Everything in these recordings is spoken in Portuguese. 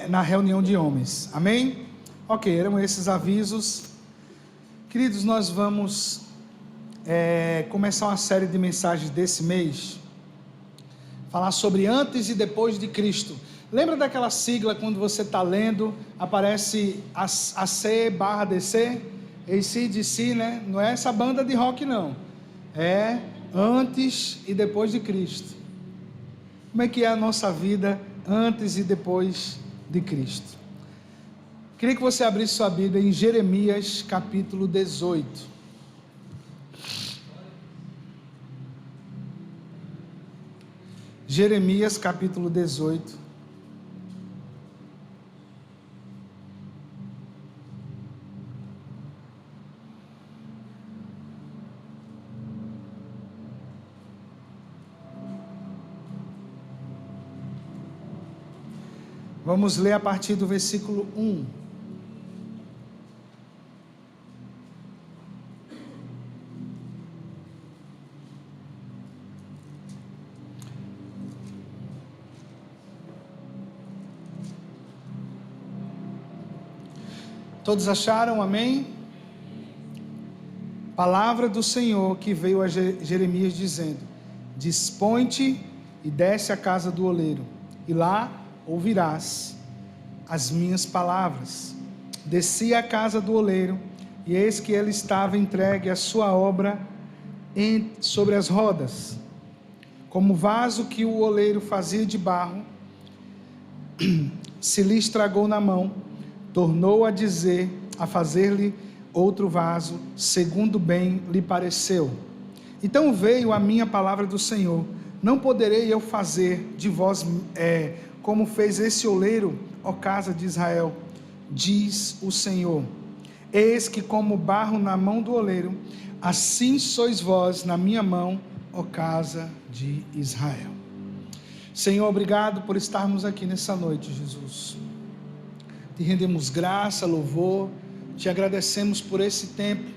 na reunião de homens. Amém? Ok, eram esses avisos. Queridos, nós vamos começar uma série de mensagens desse mês, falar sobre antes e depois de Cristo. Lembra daquela sigla quando você está lendo, aparece AC/DC? AC/DC, né? Não é essa banda de rock não, é antes e depois de Cristo. Como é que é a nossa vida antes e depois de Cristo? Queria que você abrisse sua Bíblia em Jeremias capítulo 18. Jeremias capítulo 18. Vamos ler a partir do versículo 1. Todos acharam? Amém? Palavra do Senhor que veio a Jeremias dizendo: Dispõe-te e desce à casa do oleiro, e lá ouvirás as minhas palavras. Desci à casa do oleiro, e eis que ele estava entregue a sua obra sobre as rodas, como vaso que o oleiro fazia de barro, se lhe estragou na mão, tornou a fazer-lhe outro vaso, segundo bem lhe pareceu. Então veio a minha palavra do Senhor: não poderei eu fazer de vós como fez esse oleiro, ó casa de Israel, diz o Senhor. Eis que como barro na mão do oleiro, assim sois vós na minha mão, ó casa de Israel. Senhor, obrigado por estarmos aqui nessa noite, Jesus. Te rendemos graça, louvor, te agradecemos por esse tempo.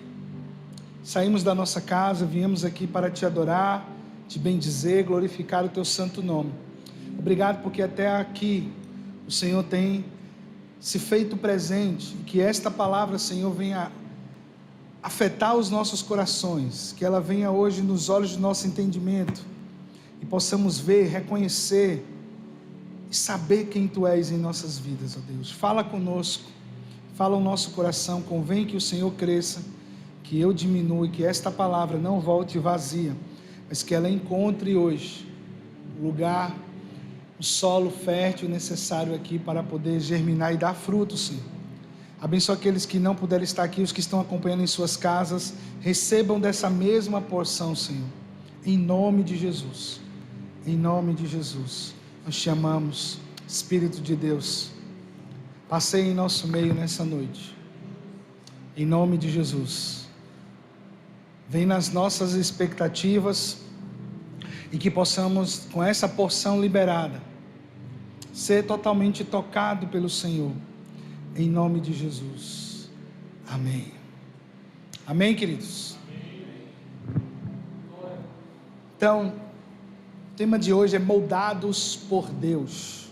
Saímos da nossa casa, viemos aqui para te adorar, te bendizer, glorificar o teu santo nome. Obrigado porque até aqui o Senhor tem se feito presente, e que esta palavra, Senhor, venha afetar os nossos corações, que ela venha hoje nos olhos do nosso entendimento, e possamos ver, reconhecer e saber quem Tu és em nossas vidas, ó Deus. Fala conosco, fala o nosso coração, convém que o Senhor cresça, que eu diminua, e que esta palavra não volte vazia, mas que ela encontre hoje o lugar, o solo fértil necessário aqui para poder germinar e dar fruto, Senhor. Abençoa aqueles que não puderam estar aqui, os que estão acompanhando em suas casas, recebam dessa mesma porção, Senhor, em nome de Jesus. Em nome de Jesus, nós te amamos, Espírito de Deus, passeie em nosso meio nessa noite, em nome de Jesus. Vem nas nossas expectativas, e que possamos, com essa porção liberada, ser totalmente tocado pelo Senhor, em nome de Jesus. Amém. Amém, queridos? Então, o tema de hoje é moldados por Deus.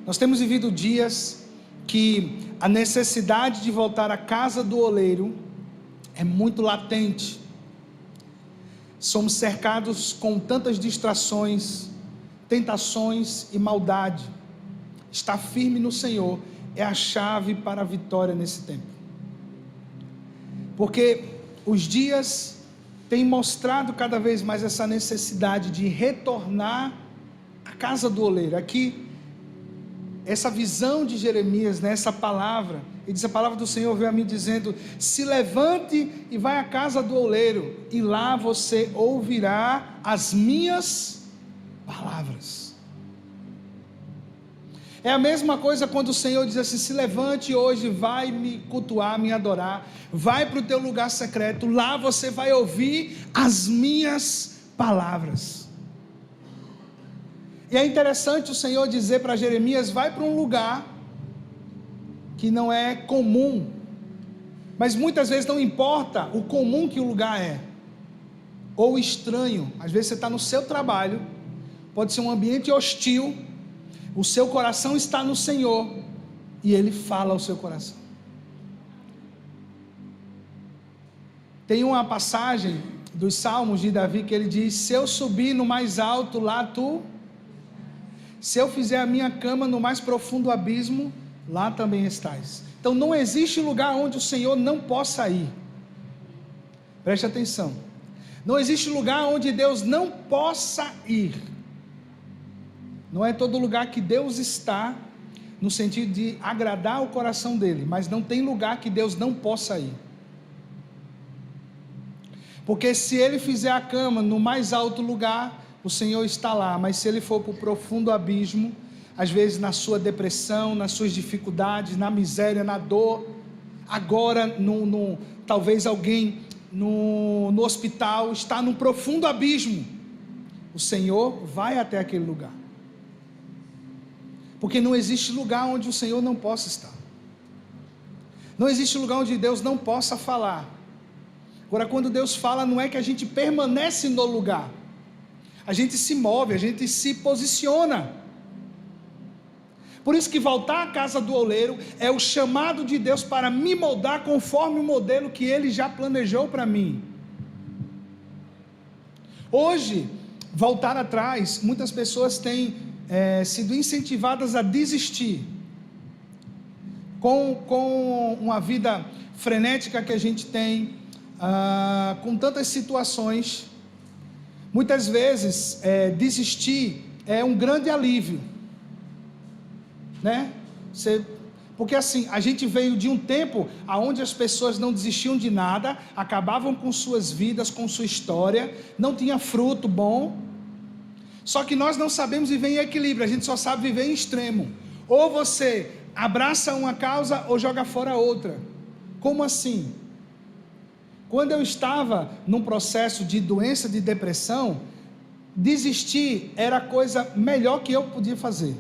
Nós temos vivido dias que a necessidade de voltar à casa do oleiro é muito latente. Somos cercados com tantas distrações, tentações e maldade. Estar firme no Senhor é a chave para a vitória nesse tempo. Porque os dias têm mostrado cada vez mais essa necessidade de retornar à casa do oleiro. Aqui, essa visão de Jeremias, né, essa palavra, ele diz: a palavra do Senhor veio a mim dizendo: se levante e vai à casa do oleiro, e lá você ouvirá as minhas palavras. É a mesma coisa quando o Senhor diz assim: se levante hoje, vai me cultuar, me adorar, vai para o teu lugar secreto, lá você vai ouvir as minhas palavras. E é interessante o Senhor dizer para Jeremias: vai para um lugar que não é comum, mas muitas vezes não importa o comum que o lugar é, ou estranho. Às vezes você está no seu trabalho, pode ser um ambiente hostil, o seu coração está no Senhor, e Ele fala ao seu coração. Tem uma passagem dos Salmos de Davi que ele diz: se eu subir no mais alto, lá tu... se eu fizer a minha cama no mais profundo abismo, lá também estás. Então não existe lugar onde o Senhor não possa ir. Preste atenção. Não existe lugar onde Deus não possa ir. Não é todo lugar que Deus está, no sentido de agradar o coração dele, mas não tem lugar que Deus não possa ir. Porque se ele fizer a cama no mais alto lugar, o Senhor está lá, mas se ele for para o profundo abismo, às vezes na sua depressão, nas suas dificuldades, na miséria, na dor, agora talvez alguém no hospital está num profundo abismo, o Senhor vai até aquele lugar, porque não existe lugar onde o Senhor não possa estar, não existe lugar onde Deus não possa falar. Agora, quando Deus fala, não é que a gente permanece no lugar, a gente se move, a gente se posiciona. Por isso que voltar à casa do oleiro é o chamado de Deus para me moldar conforme o modelo que Ele já planejou para mim. Hoje, voltar atrás, muitas pessoas têm sido incentivadas a desistir. Com uma vida frenética que a gente tem, com tantas situações, muitas vezes desistir é um grande alívio, né? Porque assim, a gente veio de um tempo onde as pessoas não desistiam de nada, acabavam com suas vidas, com sua história, não tinha fruto bom. Só que nós não sabemos viver em equilíbrio, a gente só sabe viver em extremo. Ou você abraça uma causa ou joga fora outra. Como assim? Quando eu estava num processo de doença, de depressão, desistir era a coisa melhor que eu podia fazer.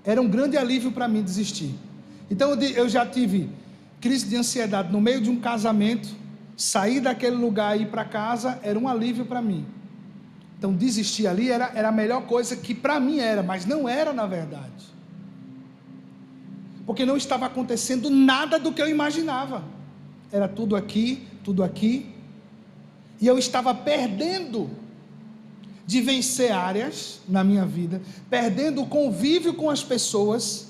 Era um grande alívio para mim desistir. Então eu já tive crise de ansiedade no meio de um casamento, sair daquele lugar e ir para casa era um alívio para mim. Então desistir ali era a melhor coisa que para mim era, mas não era na verdade. Porque não estava acontecendo nada do que eu imaginava. Era tudo aqui, e eu estava perdendo de vencer áreas na minha vida, perdendo o convívio com as pessoas,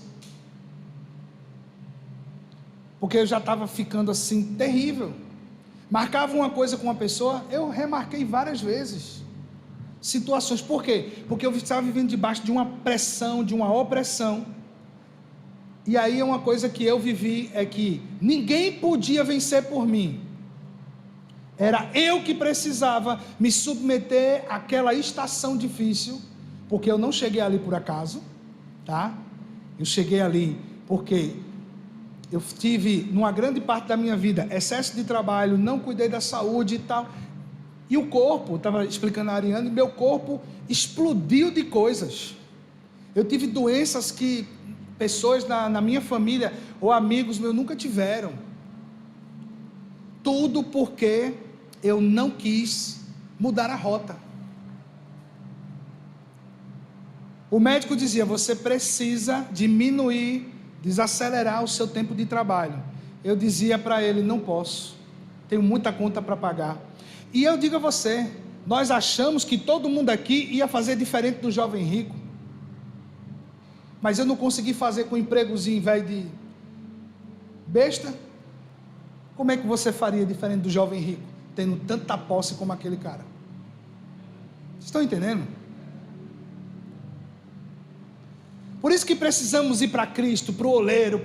porque eu já estava ficando assim, terrível. Marcava uma coisa com uma pessoa, eu remarquei várias vezes, situações. Por quê? Porque eu estava vivendo debaixo de uma pressão, de uma opressão. E aí uma coisa que eu vivi é que ninguém podia vencer por mim. Era eu que precisava me submeter àquela estação difícil, porque eu não cheguei ali por acaso, tá? Eu cheguei ali porque eu tive, numa grande parte da minha vida, excesso de trabalho, não cuidei da saúde e tal. E o corpo, estava explicando a Ariane, meu corpo explodiu de coisas. Eu tive doenças que pessoas na minha família ou amigos meus nunca tiveram. Tudo porque eu não quis mudar a rota. O médico dizia: você precisa diminuir, desacelerar o seu tempo de trabalho. Eu dizia para ele: não posso, tenho muita conta para pagar. E eu digo a você, nós achamos que todo mundo aqui ia fazer diferente do jovem rico, mas eu não consegui fazer com um empregozinho velho de besta. Como é que você faria diferente do jovem rico, tendo tanta posse como aquele cara? Vocês estão entendendo? Por isso que precisamos ir para Cristo, para o oleiro,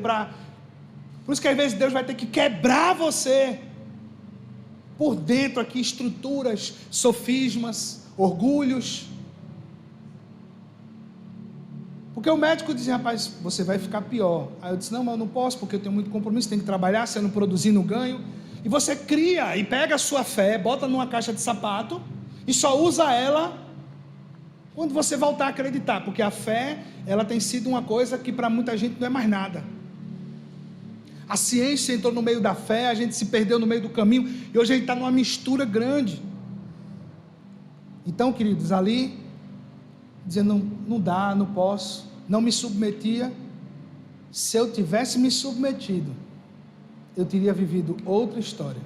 por isso que às vezes Deus vai ter que quebrar você por dentro aqui, estruturas, sofismas, orgulhos. Porque o médico dizia: rapaz, você vai ficar pior. Aí eu disse: não, mas eu não posso, porque eu tenho muito compromisso, tenho que trabalhar, se eu não produzir, não ganho. E você cria e pega a sua fé, bota numa caixa de sapato e só usa ela quando você voltar a acreditar, porque a fé, ela tem sido uma coisa que para muita gente não é mais nada. A ciência entrou no meio da fé, a gente se perdeu no meio do caminho, e hoje a gente está numa mistura grande. Então, queridos, ali, dizendo, não dá, não posso, não me submetia. Se eu tivesse me submetido, eu teria vivido outra história.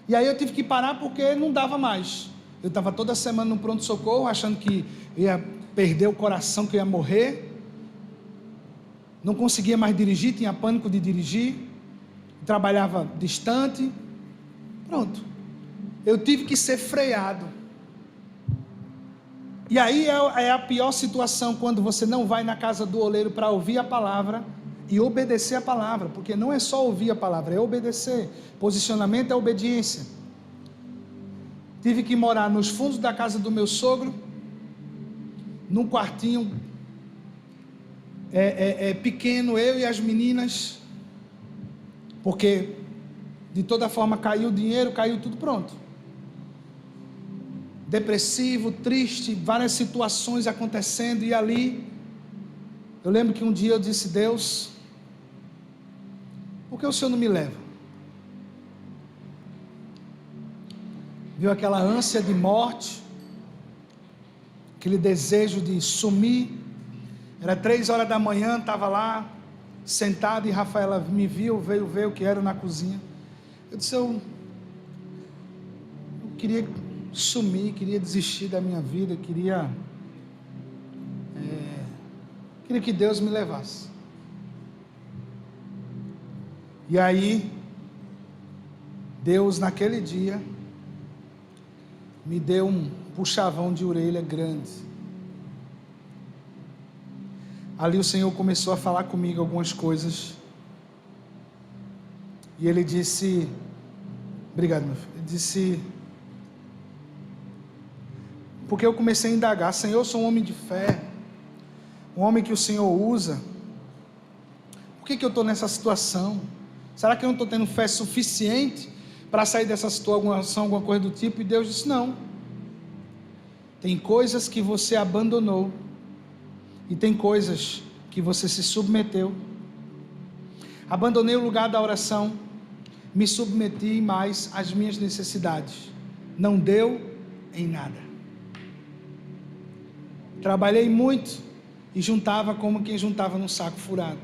E aí eu tive que parar porque não dava mais. Eu estava toda semana no pronto-socorro, achando que ia perder o coração, que eu ia morrer. Não conseguia mais dirigir, tinha pânico de dirigir. Trabalhava distante. Pronto. Eu tive que ser freado. E aí é a pior situação, quando você não vai na casa do oleiro para ouvir a palavra e obedecer a palavra, porque não é só ouvir a palavra, é obedecer. Posicionamento é obediência. Tive que morar nos fundos da casa do meu sogro, num quartinho pequeno, eu e as meninas, porque de toda forma caiu o dinheiro, caiu tudo, pronto. Depressivo, triste, várias situações acontecendo, e ali, eu lembro que um dia eu disse: Deus, por que o Senhor não me leva? Viu aquela ânsia de morte, aquele desejo de sumir. Era 3 horas da manhã, estava lá, sentado, e Rafaela me viu, veio ver o que era na cozinha. Eu disse, eu queria sumir, queria desistir da minha vida, queria que Deus me levasse. E aí, Deus naquele dia me deu um puxavão de orelha grande. Ali o Senhor começou a falar comigo algumas coisas, e Ele disse, obrigado meu filho, Ele disse, porque eu comecei a indagar, Senhor, eu sou um homem de fé, um homem que o Senhor usa, por que eu estou nessa situação? Será que eu não estou tendo fé suficiente para sair dessa situação, alguma coisa do tipo? E Deus disse, não, tem coisas que você abandonou, e tem coisas que você se submeteu. Abandonei o lugar da oração, me submeti mais às minhas necessidades, não deu em nada. Trabalhei muito e juntava como quem juntava num saco furado,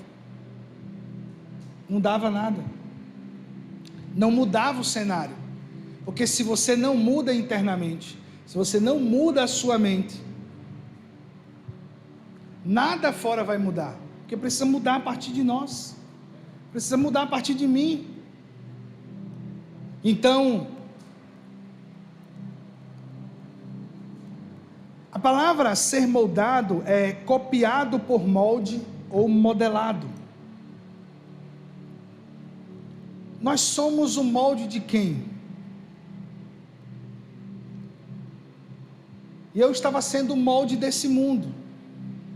não dava nada, não mudava o cenário, porque se você não muda internamente, se você não muda a sua mente, nada fora vai mudar, porque precisa mudar a partir de nós, precisa mudar a partir de mim. Então, a palavra ser moldado é copiado por molde ou modelado. Nós somos o molde de quem? E eu estava sendo o molde desse mundo,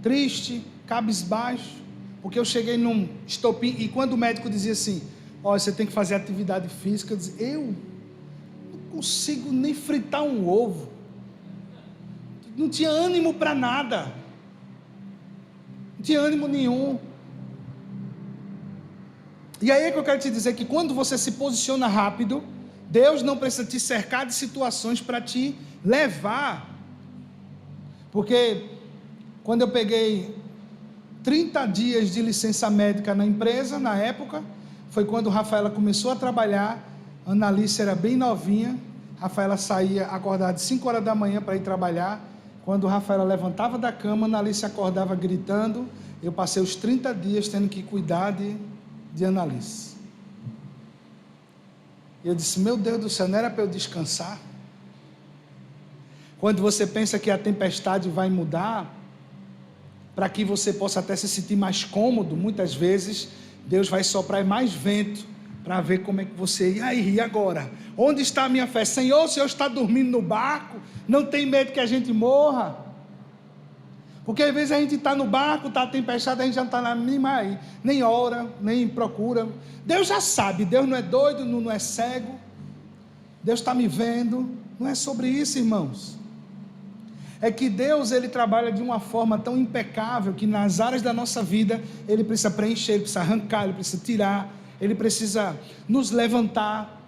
triste, cabisbaixo, porque eu cheguei num estopim, e quando o médico dizia assim, olha, você tem que fazer atividade física, eu dizia, eu não consigo nem fritar um ovo, não tinha ânimo para nada, não tinha ânimo nenhum. E aí é que eu quero te dizer que quando você se posiciona rápido, Deus não precisa te cercar de situações para te levar, porque quando eu peguei 30 dias de licença médica na empresa, na época, foi quando Rafaela começou a trabalhar, a Analice era bem novinha, Rafaela saía acordada de 5 horas da manhã para ir trabalhar, quando Rafaela levantava da cama, a Analice acordava gritando, eu passei os 30 dias tendo que cuidar de Analice. E eu disse, meu Deus do céu, não era para eu descansar? Quando você pensa que a tempestade vai mudar, para que você possa até se sentir mais cômodo, muitas vezes, Deus vai soprar mais vento, para ver como é que você, e agora? Onde está a minha fé? Senhor, o Senhor está dormindo no barco? Não tem medo que a gente morra? Porque às vezes a gente está no barco, está a tempestade, a gente já não está na mínima aí, nem ora, nem procura. Deus já sabe, Deus não é doido, não é cego, Deus está me vendo. Não é sobre isso, irmãos. É que Deus, Ele trabalha de uma forma tão impecável, que nas áreas da nossa vida, Ele precisa preencher, Ele precisa arrancar, Ele precisa tirar, Ele precisa nos levantar.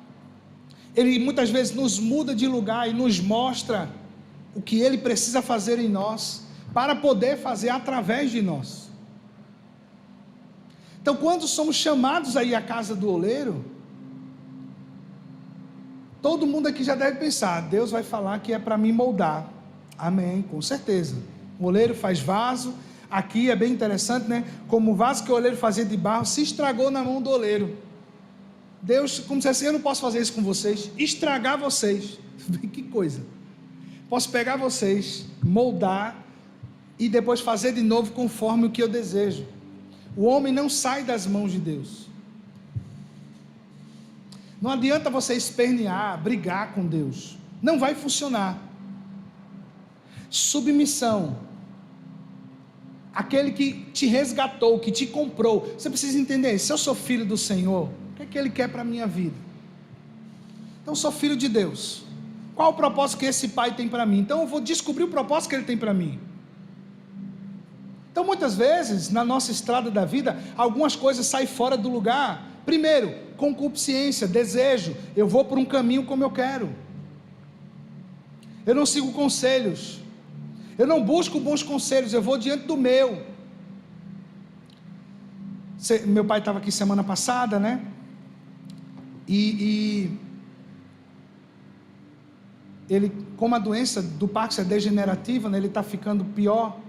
Ele muitas vezes nos muda de lugar e nos mostra o que Ele precisa fazer em nós, para poder fazer através de nós. Então, quando somos chamados aí à casa do oleiro, todo mundo aqui já deve pensar, Deus vai falar que é para me moldar. Amém, com certeza. O oleiro faz vaso. Aqui é bem interessante, né? Como o vaso que o oleiro fazia de barro se estragou na mão do oleiro. Deus, como se assim, eu não posso fazer isso com vocês, estragar vocês. Que coisa. Posso pegar vocês, moldar e depois fazer de novo conforme o que eu desejo. O homem não sai das mãos de Deus. Não adianta você espernear, brigar com Deus. Não vai funcionar. Submissão. Aquele que te resgatou, que te comprou. Você precisa entender, se eu sou filho do Senhor, o que é que Ele quer para a minha vida? Então eu sou filho de Deus. Qual o propósito que esse Pai tem para mim? Então eu vou descobrir o propósito que Ele tem para mim. Então muitas vezes, na nossa estrada da vida, algumas coisas saem fora do lugar. Primeiro, concupiscência, desejo. Eu vou por um caminho como eu quero. Eu não sigo conselhos. Eu não busco bons conselhos, eu vou diante do meu. Meu pai estava aqui semana passada, né? E ele, como a doença do Parkinson é degenerativa, né? Ele está ficando pior.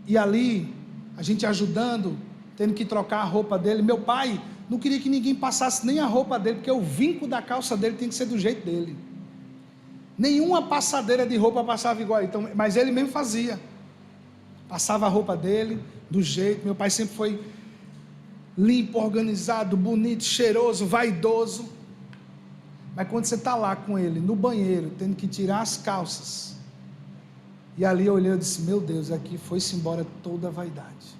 E ali, a gente ajudando, tendo que trocar a roupa dele. Meu pai não queria que ninguém passasse nem a roupa dele, porque o vinco da calça dele tem que ser do jeito dele. Nenhuma passadeira de roupa passava igual, então, mas ele mesmo fazia, passava a roupa dele, do jeito, meu pai sempre foi limpo, organizado, bonito, cheiroso, vaidoso, mas quando você está lá com ele, no banheiro, tendo que tirar as calças, e ali eu olhei e disse, meu Deus, aqui foi-se embora toda a vaidade.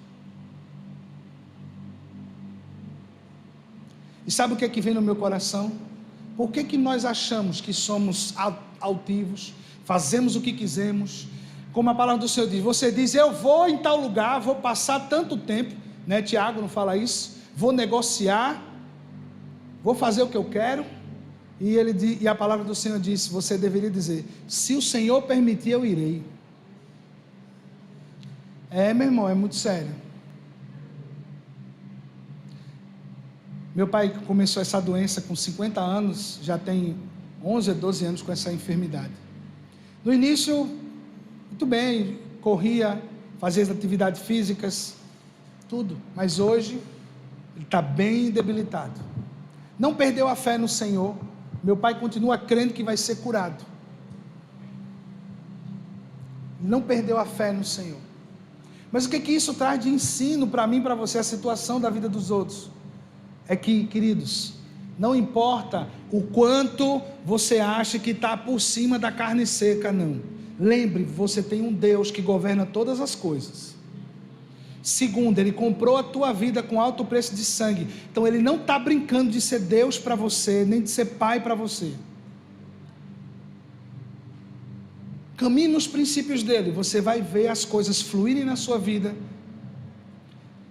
E sabe o que é que vem no meu coração? Por que nós achamos que somos altivos, fazemos o que quisermos, como a palavra do Senhor diz, você diz, eu vou em tal lugar, vou passar tanto tempo, né? Tiago não fala isso, vou negociar, vou fazer o que eu quero, e a palavra do Senhor diz, você deveria dizer, se o Senhor permitir, eu irei. Meu irmão, é muito sério. Meu pai começou essa doença com 50 anos, já tem 11 a 12 anos com essa enfermidade. No início, muito bem, corria, fazia as atividades físicas, tudo, mas hoje, ele está bem debilitado. Não perdeu a fé no Senhor, meu pai continua crendo que vai ser curado. Não perdeu a fé no Senhor. Mas o que isso traz de ensino para mim e para você, a situação da vida dos outros? É que, queridos, não importa o quanto você acha que está por cima da carne seca, não. Lembre, você tem um Deus que governa todas as coisas. Segundo, Ele comprou a tua vida com alto preço de sangue. Então Ele não está brincando de ser Deus para você, nem de ser Pai para você. Caminhe nos princípios dEle, você vai ver as coisas fluírem na sua vida.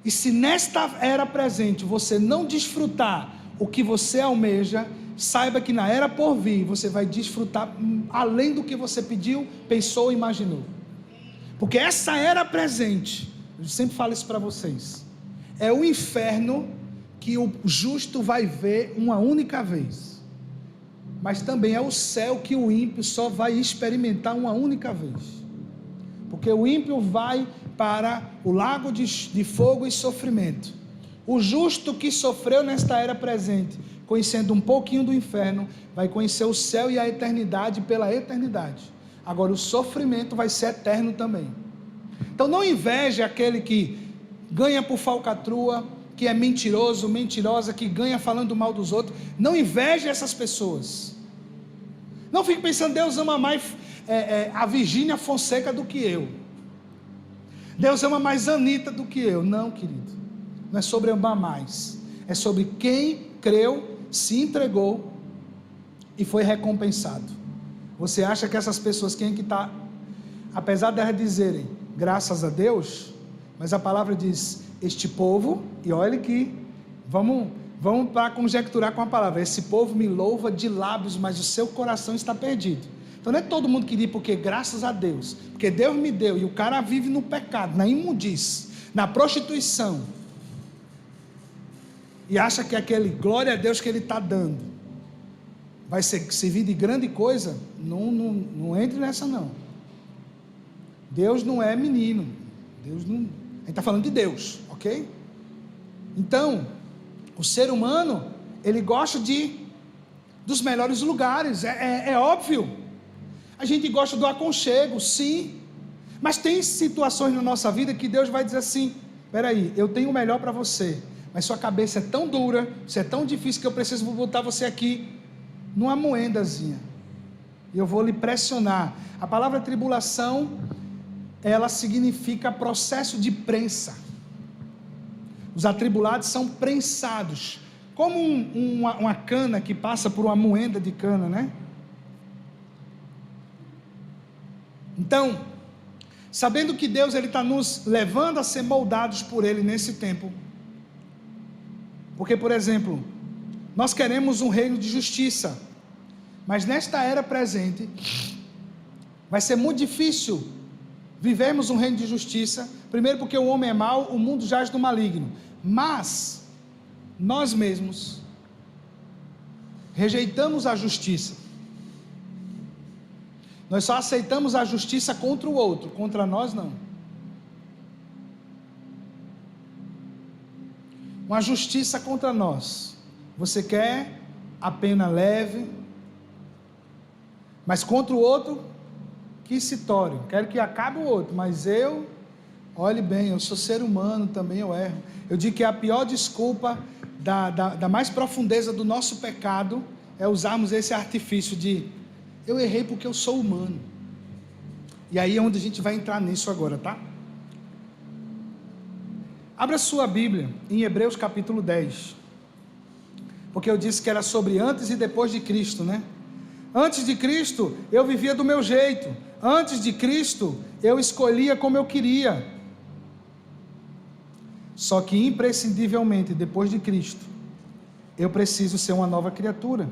E se nesta era presente você não desfrutar o que você almeja, saiba que na era por vir você vai desfrutar além do que você pediu, pensou ou imaginou. Porque essa era presente, eu sempre falo isso para vocês, é o inferno que o justo vai ver uma única vez, mas também é o céu que o ímpio só vai experimentar uma única vez. Porque o ímpio vai para o lago de fogo e sofrimento. O justo que sofreu nesta era presente, conhecendo um pouquinho do inferno, vai conhecer o céu e a eternidade pela eternidade. Agora o sofrimento vai ser eterno também. Então não inveje aquele que ganha por falcatrua, que é mentiroso, mentirosa, que ganha falando mal dos outros. Não inveje essas pessoas. Não fique pensando, Deus ama mais a Virgínia Fonseca do que eu. Deus ama mais a Anitta do que eu. Não, querido, não é sobre amar mais, é sobre quem creu, se entregou e foi recompensado. Você acha que essas pessoas, quem é que está, apesar de elas dizerem graças a Deus, mas a palavra diz, este povo, e olha aqui, vamos vamos para conjecturar com a palavra. Esse povo me louva de lábios, mas o seu coração está perdido. Então não é todo mundo que diz, porque graças a Deus, porque Deus me deu, e o cara vive no pecado, na imundície, na prostituição, e acha que aquele glória a Deus que ele está dando vai servir de grande coisa. Não entre nessa não. Deus não é menino, Deus não, a gente está falando de Deus, ok? Então o ser humano, ele gosta dos melhores lugares, é óbvio. A gente gosta do aconchego, sim, mas tem situações na nossa vida que Deus vai dizer assim, espera aí, eu tenho o melhor para você, mas sua cabeça é tão dura, isso é tão difícil que eu preciso botar você aqui numa moendazinha, e eu vou lhe pressionar. A palavra tribulação, ela significa processo de prensa. Os atribulados são prensados, como uma cana que passa por uma moenda de cana, né? Então, sabendo que Deus está nos levando a ser moldados por Ele nesse tempo, porque, por exemplo, nós queremos um reino de justiça, mas nesta era presente, vai ser muito difícil vivermos um reino de justiça, primeiro porque o homem é mau, o mundo jaz do maligno, mas nós mesmos rejeitamos a justiça. Nós só aceitamos a justiça contra o outro, contra nós não. Uma justiça contra nós. Você quer a pena leve, mas contra o outro, que se tore. Quero que acabe o outro, mas olhe bem, eu sou ser humano também, eu erro. Eu digo que a pior desculpa da mais profundeza do nosso pecado é usarmos esse artifício de eu errei porque eu sou humano. E aí é onde a gente vai entrar nisso agora, tá? Abra sua Bíblia em Hebreus capítulo 10. Porque eu disse que era sobre antes e depois de Cristo, né? Antes de Cristo, eu vivia do meu jeito. Antes de Cristo, eu escolhia como eu queria. Só que imprescindivelmente, depois de Cristo, eu preciso ser uma nova criatura.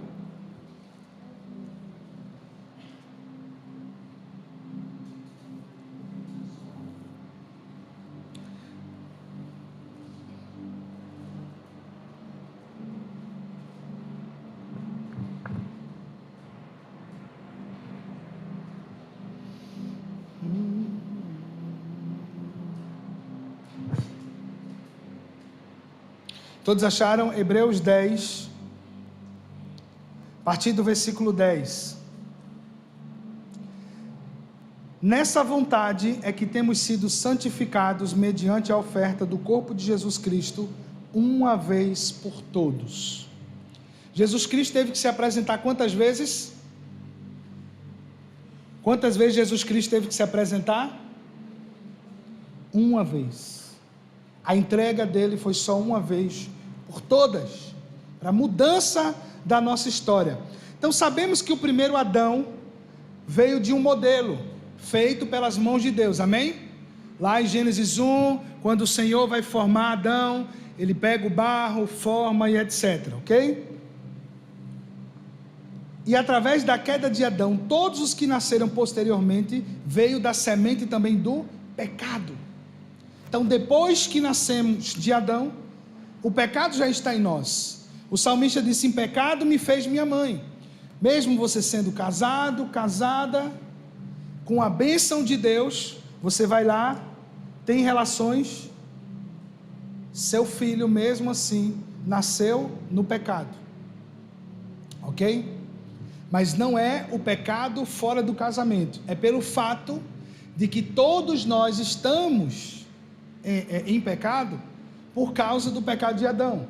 Todos acharam? Hebreus 10, a partir do versículo 10. Nessa vontade é que temos sido santificados mediante a oferta do corpo de Jesus Cristo, uma vez por todos. Jesus Cristo teve que se apresentar quantas vezes? Quantas vezes Jesus Cristo teve que se apresentar? Uma vez. A entrega dele foi só uma vez por todas, para a mudança da nossa história. Então sabemos que o primeiro Adão veio de um modelo feito pelas mãos de Deus, amém? Lá em Gênesis 1, quando o Senhor vai formar Adão, ele pega o barro, forma e etc, ok? E através da queda de Adão, todos os que nasceram posteriormente, veio da semente também do pecado. Então depois que nascemos de Adão, o pecado já está em nós. O salmista disse, em pecado me fez minha mãe. Mesmo você sendo casado, casada, com a bênção de Deus, você vai lá, tem relações, seu filho mesmo assim, nasceu no pecado. Ok? Mas não é o pecado fora do casamento, é pelo fato de que todos nós estamos em pecado, por causa do pecado de Adão.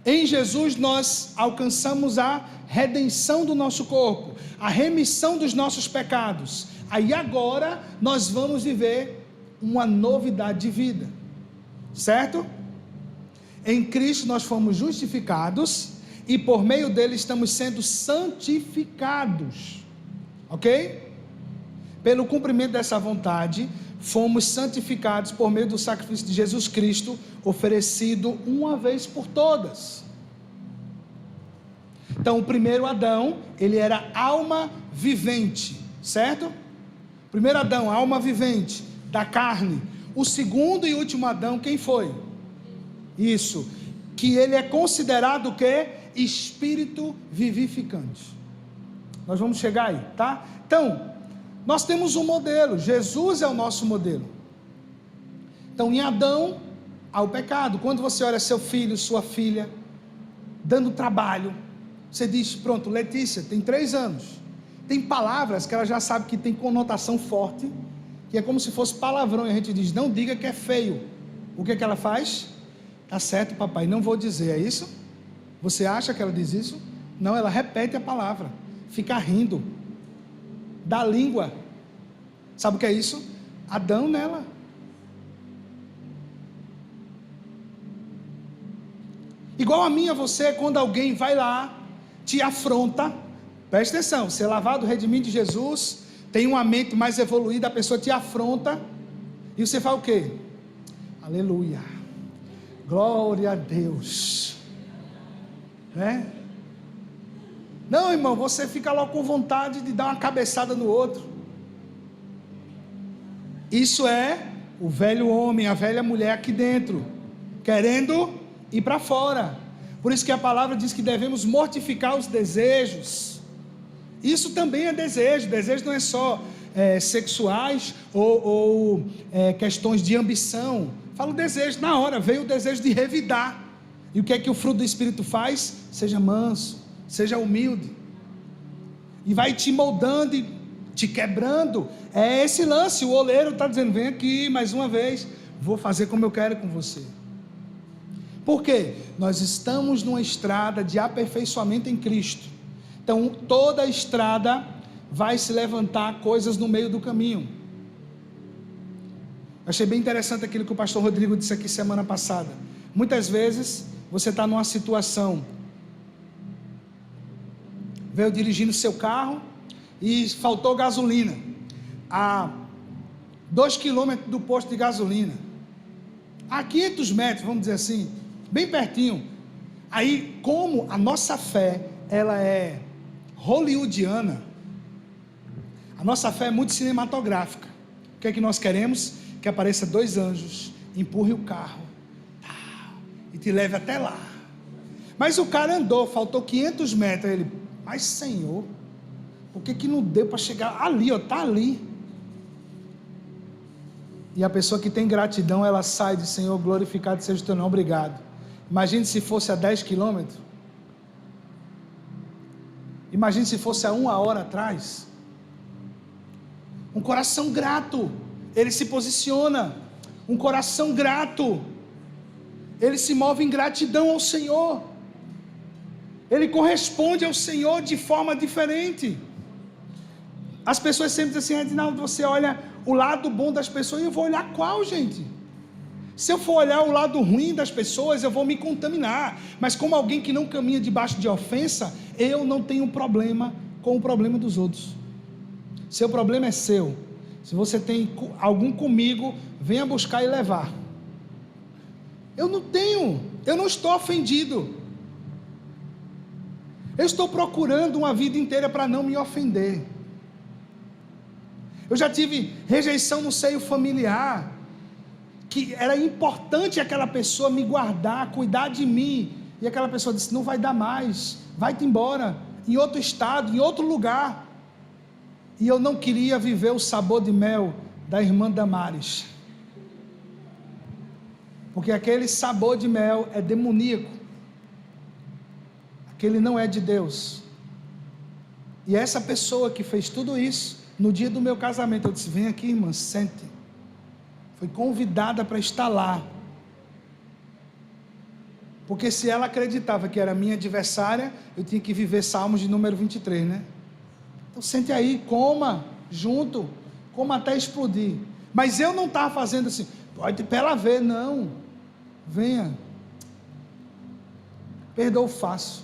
Em Jesus nós alcançamos a redenção do nosso corpo, a remissão dos nossos pecados. Aí agora nós vamos viver uma novidade de vida, certo? Em Cristo nós fomos justificados e por meio dele estamos sendo santificados, ok? Pelo cumprimento dessa vontade, fomos santificados por meio do sacrifício de Jesus Cristo, oferecido uma vez por todas. Então o primeiro Adão, ele era alma vivente, certo? O primeiro Adão, alma vivente, da carne. O segundo e último Adão, quem foi? Isso, que ele é considerado o quê? Espírito vivificante. Nós vamos chegar aí, tá? Então, nós temos um modelo, Jesus é o nosso modelo. Então, em Adão, há o pecado. Quando você olha seu filho, sua filha, dando trabalho, você diz, pronto, Letícia, tem 3 anos. Tem palavras que ela já sabe que tem conotação forte, que é como se fosse palavrão, e a gente diz, não diga que é feio. O que é que ela faz? Tá certo, papai, não vou dizer, é isso? Você acha que ela diz isso? Não, ela repete a palavra, fica rindo, da língua. Sabe o que é isso? Adão nela. Igual a mim e a você, quando alguém vai lá, te afronta, presta atenção, ser lavado, redimido de Jesus, tem uma mente mais evoluída, a pessoa te afronta, e você fala o quê? Aleluia, glória a Deus, né? Não, irmão, você fica logo com vontade de dar uma cabeçada no outro. Isso é o velho homem, a velha mulher aqui dentro, querendo ir para fora. Por isso que a palavra diz que devemos mortificar os desejos. Isso também é desejo. Desejo não é só sexuais ou questões de ambição. Fala o desejo, na hora veio o desejo de revidar. E o que é que o fruto do Espírito faz? Seja manso, seja humilde, e vai te moldando e te quebrando. É esse lance, o oleiro está dizendo, vem aqui mais uma vez, vou fazer como eu quero com você. Por quê? Nós estamos numa estrada de aperfeiçoamento em Cristo. Então toda a estrada vai se levantar coisas no meio do caminho. Achei bem interessante aquilo que o pastor Rodrigo disse aqui semana passada. Muitas vezes você está numa situação, veio dirigindo seu carro e faltou gasolina a 2 quilômetros do posto de gasolina, a 500 metros, vamos dizer assim, bem pertinho. Aí, como a nossa fé, ela é hollywoodiana, a nossa fé é muito cinematográfica. O que é que nós queremos? Que apareça 2 anjos, empurre o carro e te leve até lá. Mas o cara andou, faltou 500 metros, ele, mas Senhor, por que não deu para chegar ali, está ali. E a pessoa que tem gratidão, ela sai de Senhor, glorificado seja o teu nome, obrigado. Imagine se fosse a 10 quilômetros, imagine se fosse a 1 hora atrás. Um coração grato, ele se posiciona, um coração grato, ele se move em gratidão ao Senhor, ele corresponde ao Senhor de forma diferente. As pessoas sempre dizem assim, Edinaldo, você olha o lado bom das pessoas, e eu vou olhar qual, gente? Se eu for olhar o lado ruim das pessoas, eu vou me contaminar. Mas como alguém que não caminha debaixo de ofensa, eu não tenho problema com o problema dos outros. Seu problema é seu. Se você tem algum comigo, venha buscar e levar. Eu não estou ofendido. Eu estou procurando uma vida inteira para não me ofender. Eu já tive rejeição no seio familiar, que era importante aquela pessoa me guardar, cuidar de mim, e aquela pessoa disse, não vai dar mais, vai-te embora, em outro estado, em outro lugar. E eu não queria viver o sabor de mel da irmã Damares, porque aquele sabor de mel é demoníaco, aquele não é de Deus. E essa pessoa que fez tudo isso, no dia do meu casamento, eu disse, vem aqui irmã, sente. Foi convidada para estar lá, porque se ela acreditava que era minha adversária, eu tinha que viver Salmos de número 23, né? Então sente aí, coma junto, coma até explodir. Mas eu não estava fazendo assim, pode para ela ver, não, venha, perdoo fácil.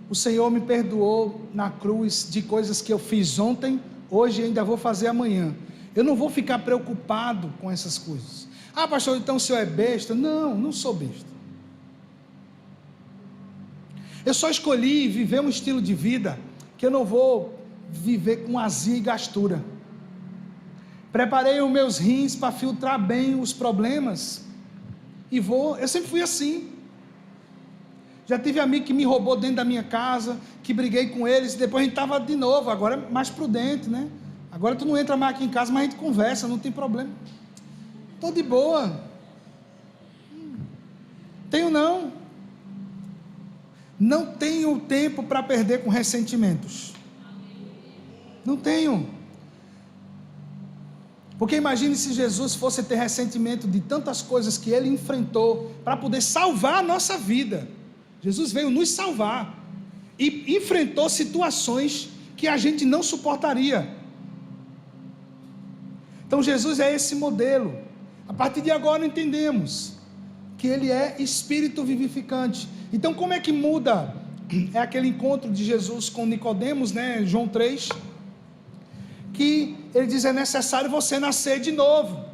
O Senhor me perdoou na cruz de coisas que eu fiz ontem, hoje e ainda vou fazer amanhã. Eu não vou ficar preocupado com essas coisas. Ah, pastor, então o senhor é besta? Não, não sou besta. Eu só escolhi viver um estilo de vida que eu não vou viver com azia e gastura. Preparei os meus rins para filtrar bem os problemas e eu sempre fui assim. Já tive amigo que me roubou dentro da minha casa, que briguei com eles, e depois a gente estava de novo, agora é mais prudente, né? Agora tu não entra mais aqui em casa, mas a gente conversa, não tem problema. Estou de boa. Tenho não. Não tenho tempo para perder com ressentimentos. Não tenho. Porque imagine se Jesus fosse ter ressentimento de tantas coisas que ele enfrentou para poder salvar a nossa vida. Jesus veio nos salvar e enfrentou situações que a gente não suportaria. Então Jesus é esse modelo. A partir de agora entendemos que ele é espírito vivificante. Então como é que muda? É aquele encontro de Jesus com Nicodemos, né? João 3, que ele diz: é necessário você nascer de novo.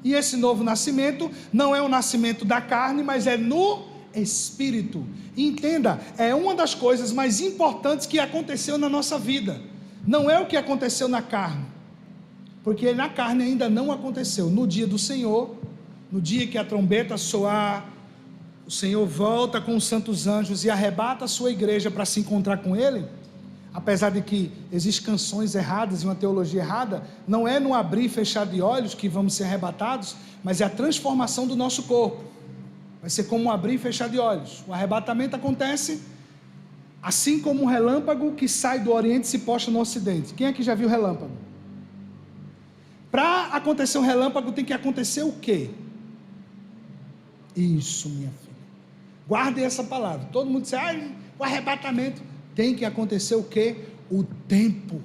E esse novo nascimento não é o nascimento da carne, mas é no Espírito. Entenda, é uma das coisas mais importantes que aconteceu na nossa vida. Não é o que aconteceu na carne, porque na carne ainda não aconteceu. No dia do Senhor, no dia que a trombeta soar, o Senhor volta com os santos anjos e arrebata a sua igreja para se encontrar com Ele. Apesar de que existem canções erradas e uma teologia errada, não é no abrir e fechar de olhos que vamos ser arrebatados, mas é a transformação do nosso corpo. Vai ser como um abrir e fechar de olhos. O arrebatamento acontece assim como um relâmpago que sai do oriente e se posta no ocidente. Quem aqui já viu relâmpago? Para acontecer um relâmpago tem que acontecer o quê? Isso, minha filha. Guardem essa palavra. Todo mundo diz: o arrebatamento. Tem que acontecer o quê? O tempo.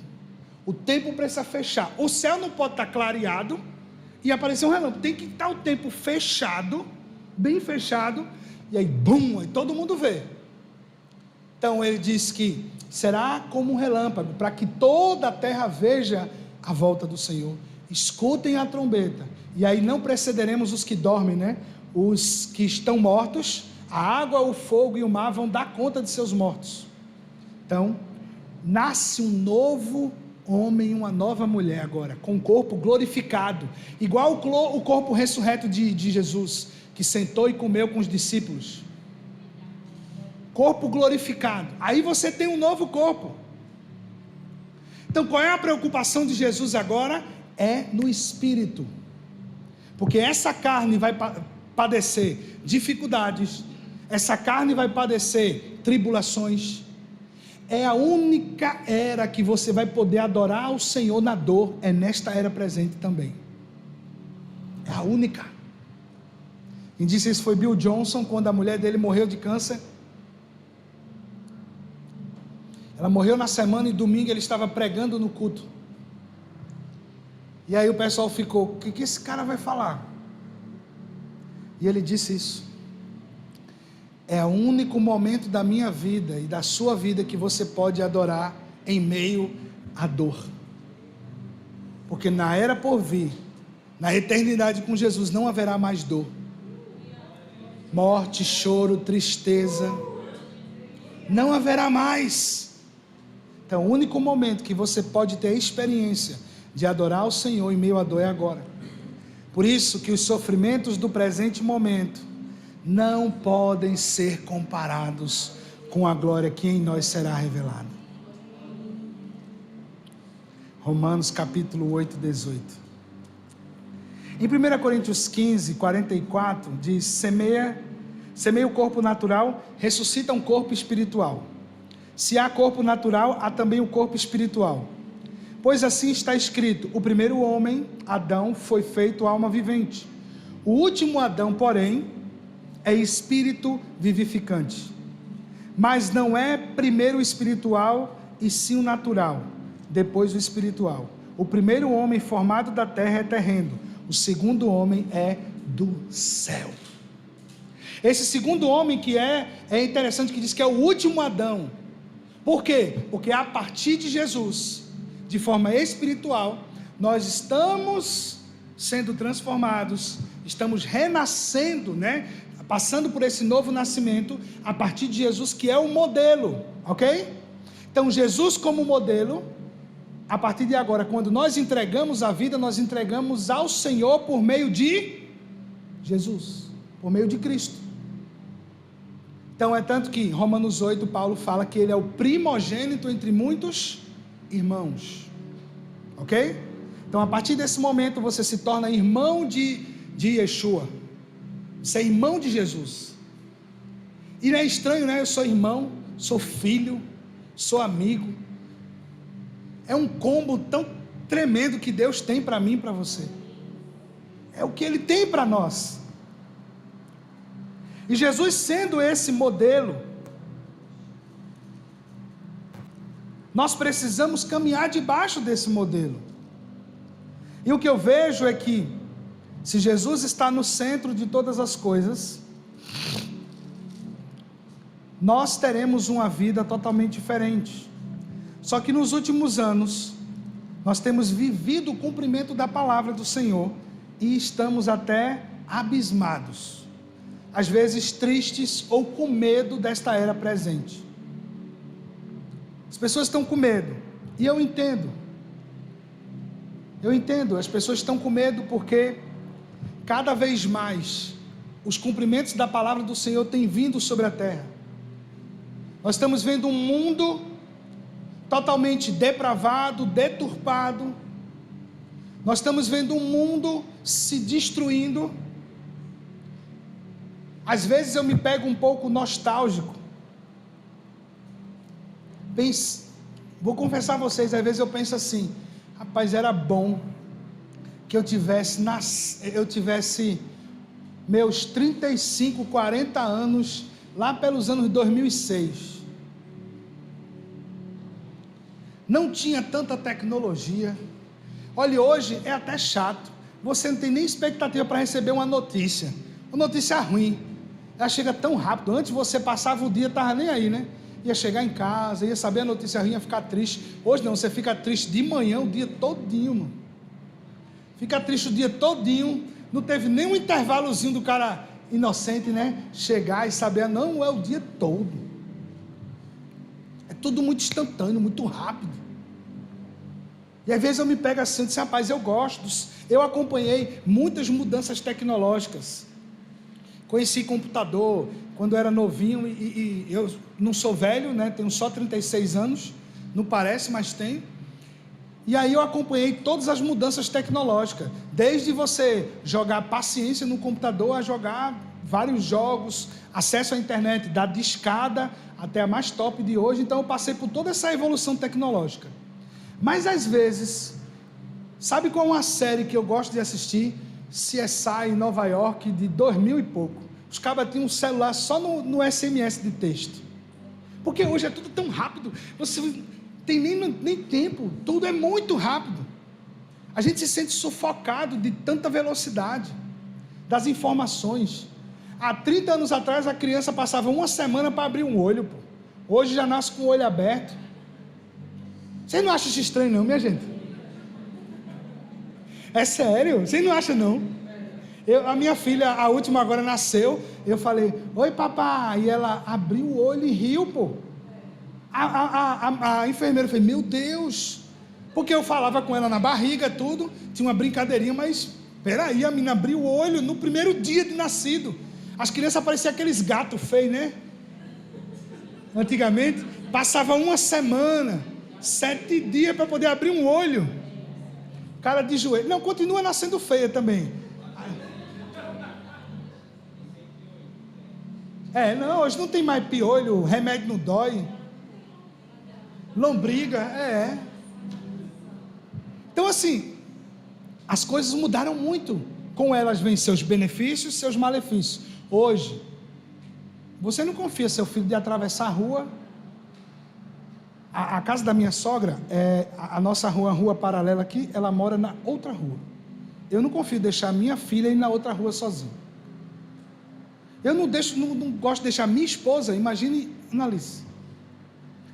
O tempo precisa fechar. O céu não pode estar clareado e aparecer um relâmpago. Tem que estar o tempo fechado, bem fechado, e aí, bum, aí todo mundo vê. Então ele diz que será como um relâmpago, para que toda a terra veja a volta do Senhor. Escutem a trombeta. E aí não precederemos os que dormem, né? Os que estão mortos, a água, o fogo e o mar vão dar conta de seus mortos. Então, nasce um novo homem e uma nova mulher agora, com o corpo glorificado, igual o corpo ressurreto de Jesus, que sentou e comeu com os discípulos. Corpo glorificado. Aí você tem um novo corpo. Então, qual é a preocupação de Jesus agora? É no espírito. Porque essa carne vai padecer dificuldades, essa carne vai padecer tribulações. É a única era que você vai poder adorar o Senhor na dor, é nesta era presente também. É a única. Quem disse isso foi Bill Johnson, quando a mulher dele morreu de câncer. Ela morreu na semana e domingo ele estava pregando no culto. E aí o pessoal ficou: o que esse cara vai falar? E ele disse isso: é o único momento da minha vida e da sua vida que você pode adorar em meio à dor. Porque na era por vir, na eternidade com Jesus, não haverá mais dor, morte, choro, tristeza, não haverá mais. Então o único momento que você pode ter a experiência de adorar o Senhor em meio à dor é agora. Por isso que os sofrimentos do presente momento não podem ser comparados com a glória que em nós será revelada. Romanos capítulo 8, 18. Em 1 Coríntios 15, 44, diz: semeia o corpo natural, ressuscita um corpo espiritual. Se há corpo natural, há também o corpo espiritual. Pois assim está escrito: o primeiro homem, Adão, foi feito alma vivente. O último Adão, porém, é espírito vivificante. Mas não é primeiro o espiritual, e sim o natural, depois o espiritual. O primeiro homem formado da terra é terreno, o segundo homem é do céu. Esse segundo homem que é interessante, que diz que é o último Adão. Por quê? Porque a partir de Jesus, de forma espiritual, nós estamos sendo transformados, estamos renascendo, né? A passando por esse novo nascimento, a partir de Jesus, que é o modelo, ok? Então, Jesus como modelo, a partir de agora, quando nós entregamos a vida, nós entregamos ao Senhor por meio de Jesus, por meio de Cristo. Então, é tanto que Romanos 8, Paulo fala que ele é o primogênito entre muitos irmãos, ok? Então, a partir desse momento, você se torna irmão de Yeshua, você é irmão de Jesus. E não é estranho, né? Eu sou irmão, sou filho, sou amigo. É um combo tão tremendo que Deus tem para mim e para você. É o que Ele tem para nós. E Jesus sendo esse modelo, nós precisamos caminhar debaixo desse modelo. E o que eu vejo é que, se Jesus está no centro de todas as coisas, nós teremos uma vida totalmente diferente. Só que nos últimos anos, nós temos vivido o cumprimento da palavra do Senhor, e estamos até abismados, às vezes tristes ou com medo desta era presente. As pessoas estão com medo, e eu entendo, as pessoas estão com medo porque cada vez mais os cumprimentos da palavra do Senhor têm vindo sobre a terra. Nós estamos vendo um mundo totalmente depravado, deturpado. Nós estamos vendo um mundo se destruindo. Às vezes eu me pego um pouco nostálgico. Vou confessar a vocês, às vezes eu penso assim: rapaz, era bom que eu tivesse meus 35, 40 anos, lá pelos anos 2006. Não tinha tanta tecnologia. Olha, hoje é até chato. Você não tem nem expectativa para receber uma notícia ruim. Ela chega tão rápido. Antes você passava o dia, estava nem aí, né? Ia chegar em casa, ia saber a notícia ruim, ia ficar triste. Hoje não, você fica triste de manhã o dia todinho, mano. Fica triste o dia todinho. Não teve nem um intervalozinho do cara inocente, né? Chegar e saber, não, é o dia todo. É tudo muito instantâneo, muito rápido. E às vezes eu me pego assim, disse, rapaz, eu acompanhei muitas mudanças tecnológicas. Conheci computador quando era novinho, e eu não sou velho, né? Tenho só 36 anos, não parece, mas tenho. E aí eu acompanhei todas as mudanças tecnológicas, desde você jogar paciência no computador a jogar vários jogos, acesso à internet, da discada até a mais top de hoje. Então eu passei por toda essa evolução tecnológica. Mas às vezes, sabe qual é uma série que eu gosto de assistir? CSI em Nova York, de 2000 e pouco. Os cabas tinham um celular só no SMS de texto. Porque hoje é tudo tão rápido, você tem nem tempo, tudo é muito rápido. A gente se sente sufocado de tanta velocidade das informações. Há 30 anos atrás a criança passava uma semana para abrir um olho, pô. Hoje já nasce com o olho aberto. Vocês não acham isso estranho não, minha gente? É sério? Vocês não acham não? A minha filha, a última agora nasceu, eu falei, oi papai, e ela abriu o olho e riu, pô. A enfermeira falou, meu Deus, porque eu falava com ela na barriga, tudo, tinha uma brincadeirinha, mas peraí, a menina abriu o olho no primeiro dia de nascido. As crianças pareciam aqueles gatos feios, né? Antigamente, passava uma semana, 7 dias para poder abrir um olho. Cara de joelho, não, continua nascendo feia também. Não, hoje não tem mais piolho, remédio não dói. Lombriga, Então assim, as coisas mudaram muito. Com elas vêm seus benefícios, seus malefícios. Hoje, você não confia seu filho de atravessar a rua. A casa da minha sogra, a nossa rua paralela aqui, ela mora na outra rua. Eu não confio deixar minha filha ir na outra rua sozinha. Eu não gosto de deixar minha esposa, imagine Annalise,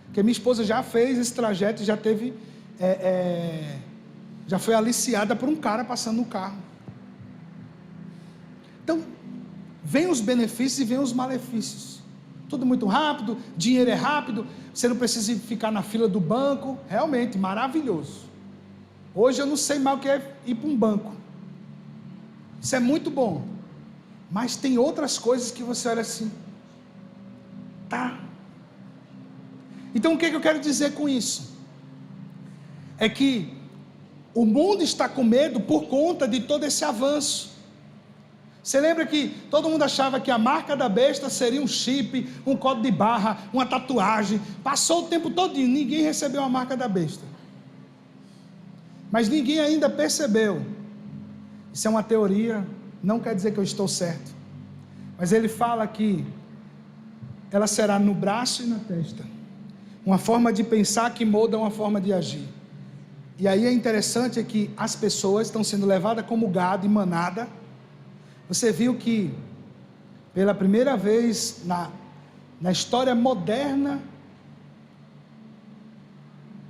porque minha esposa já fez esse trajeto, já teve, já foi aliciada por um cara passando no carro. Então, vem os benefícios e vem os malefícios. Tudo muito rápido, dinheiro é rápido, você não precisa ficar na fila do banco, realmente, maravilhoso. Hoje eu não sei mais o que é ir para um banco, isso é muito bom, mas tem outras coisas que você olha assim, tá? Então o que eu quero dizer com isso? É que o mundo está com medo por conta de todo esse avanço. Você lembra que todo mundo achava que a marca da besta seria um chip, um código de barra, uma tatuagem. Passou o tempo todinho, ninguém recebeu a marca da besta. Mas ninguém ainda percebeu. Isso é uma teoria, não quer dizer que eu estou certo. Mas ele fala que ela será no braço e na testa. Uma forma de pensar que molda uma forma de agir. E aí é interessante que as pessoas estão sendo levadas como gado e manada. Você viu que, pela primeira vez na história moderna,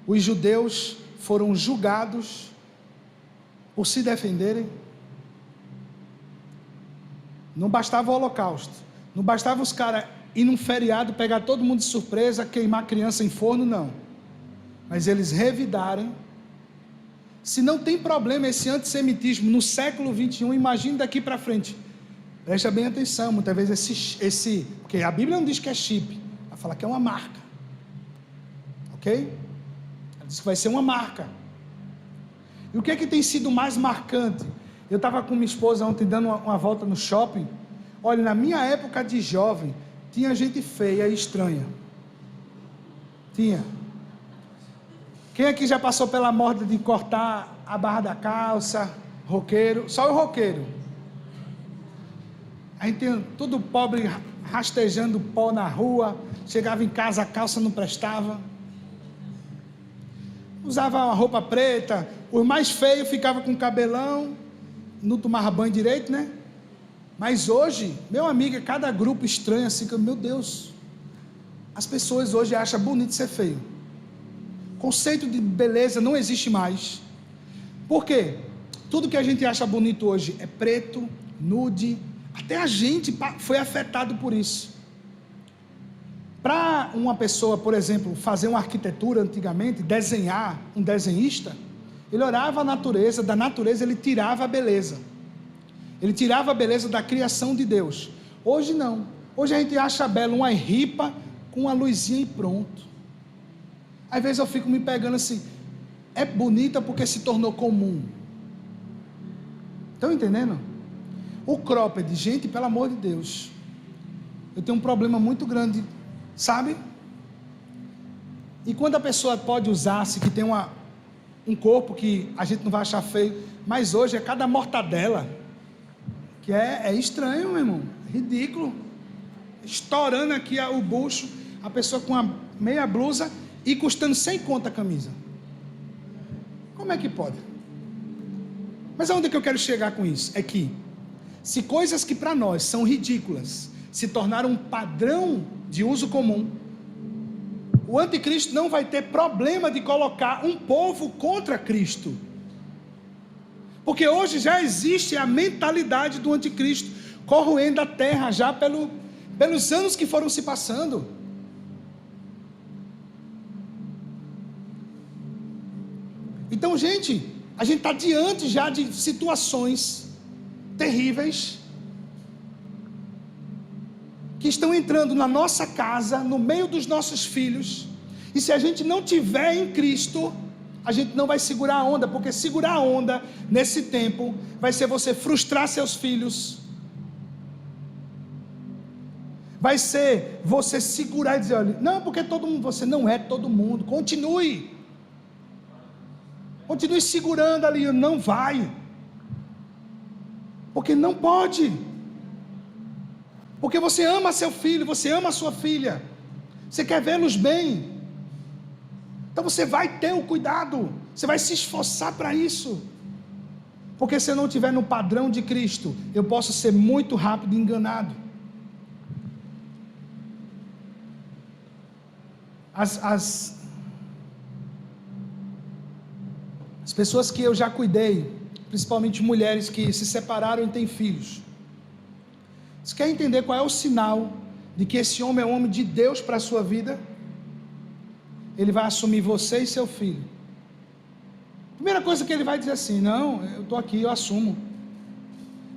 os judeus foram julgados por se defenderem. Não bastava o holocausto, não bastava os caras ir num feriado, pegar todo mundo de surpresa, queimar criança em forno, não. Mas eles revidarem. Se não tem problema esse antissemitismo no século 21, imagine daqui para frente. Presta bem atenção, muitas vezes porque a Bíblia não diz que é chip, ela fala que é uma marca. Ok? Ela diz que vai ser uma marca. E o que é que tem sido mais marcante? Eu estava com minha esposa ontem dando uma volta no shopping. Olha, na minha época de jovem, tinha gente feia e estranha. Tinha. Quem aqui já passou pela moda de cortar a barra da calça? Roqueiro, só o roqueiro. A gente tem tudo pobre, rastejando pó na rua, chegava em casa, a calça não prestava. Usava uma roupa preta, os mais feios ficavam com cabelão, não tomava banho direito, né? Mas hoje, meu amigo, é cada grupo estranho assim, que, meu Deus, as pessoas hoje acham bonito ser feio. Conceito de beleza não existe mais. Por quê? Tudo que a gente acha bonito hoje é preto, nude. Até a gente foi afetado por isso. Para uma pessoa, por exemplo, fazer uma arquitetura antigamente, desenhar, um desenhista, ele olhava a natureza, da natureza ele tirava a beleza. Ele tirava a beleza da criação de Deus. Hoje não. Hoje a gente acha belo uma ripa com uma luzinha e pronto. Às vezes eu fico me pegando assim, é bonita porque se tornou comum. Estão entendendo? O cropped, gente, pelo amor de Deus, eu tenho um problema muito grande, sabe? E quando a pessoa pode usar-se, que tem um corpo que a gente não vai achar feio, mas hoje é cada mortadela, que é estranho, meu irmão, ridículo, estourando aqui o bucho, a pessoa com uma meia blusa, e custando 100 conto a camisa. Como é que pode? Mas aonde é que eu quero chegar com isso? É que, se coisas que para nós são ridículas, se tornaram um padrão de uso comum, o anticristo não vai ter problema de colocar um povo contra Cristo. Porque hoje já existe a mentalidade do anticristo, corroendo a terra já pelos anos que foram se passando. Então, gente, a gente está diante já de situações terríveis que estão entrando na nossa casa, no meio dos nossos filhos, e se a gente não tiver em Cristo, a gente não vai segurar a onda, porque segurar a onda nesse tempo vai ser você frustrar seus filhos, vai ser você segurar e dizer, olha, não, porque todo mundo, você não é todo mundo, continue segurando ali, não vai, porque não pode, porque você ama seu filho, você ama a sua filha, você quer vê-los bem, então você vai ter o cuidado, você vai se esforçar para isso, porque se eu não estiver no padrão de Cristo, eu posso ser muito rápido enganado. As pessoas que eu já cuidei, principalmente mulheres que se separaram e têm filhos, Você quer entender qual é o sinal de que esse homem é um homem de Deus para a sua vida? Ele vai assumir você e seu filho. Primeira coisa que ele vai dizer assim: não, eu estou aqui, eu assumo.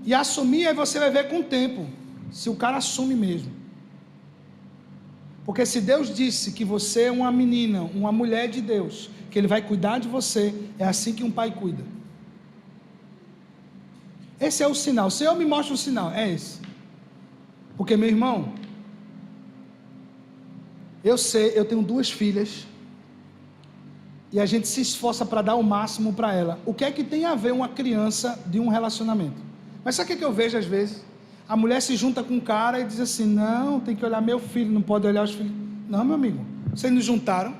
E assumir, aí você vai ver com o tempo, se o cara assume mesmo. Porque se Deus disse que você é uma menina, uma mulher de Deus, que Ele vai cuidar de você, é assim que um pai cuida. Esse é o sinal. O Senhor me mostra o sinal, é esse. Porque, meu irmão, eu sei, eu tenho 2 filhas, e a gente se esforça para dar o máximo para ela. O que é que tem a ver uma criança de um relacionamento? Mas sabe o que eu vejo às vezes? A mulher se junta com um cara e diz assim: não, tem que olhar meu filho, não pode olhar os filhos. Não, meu amigo, vocês nos juntaram,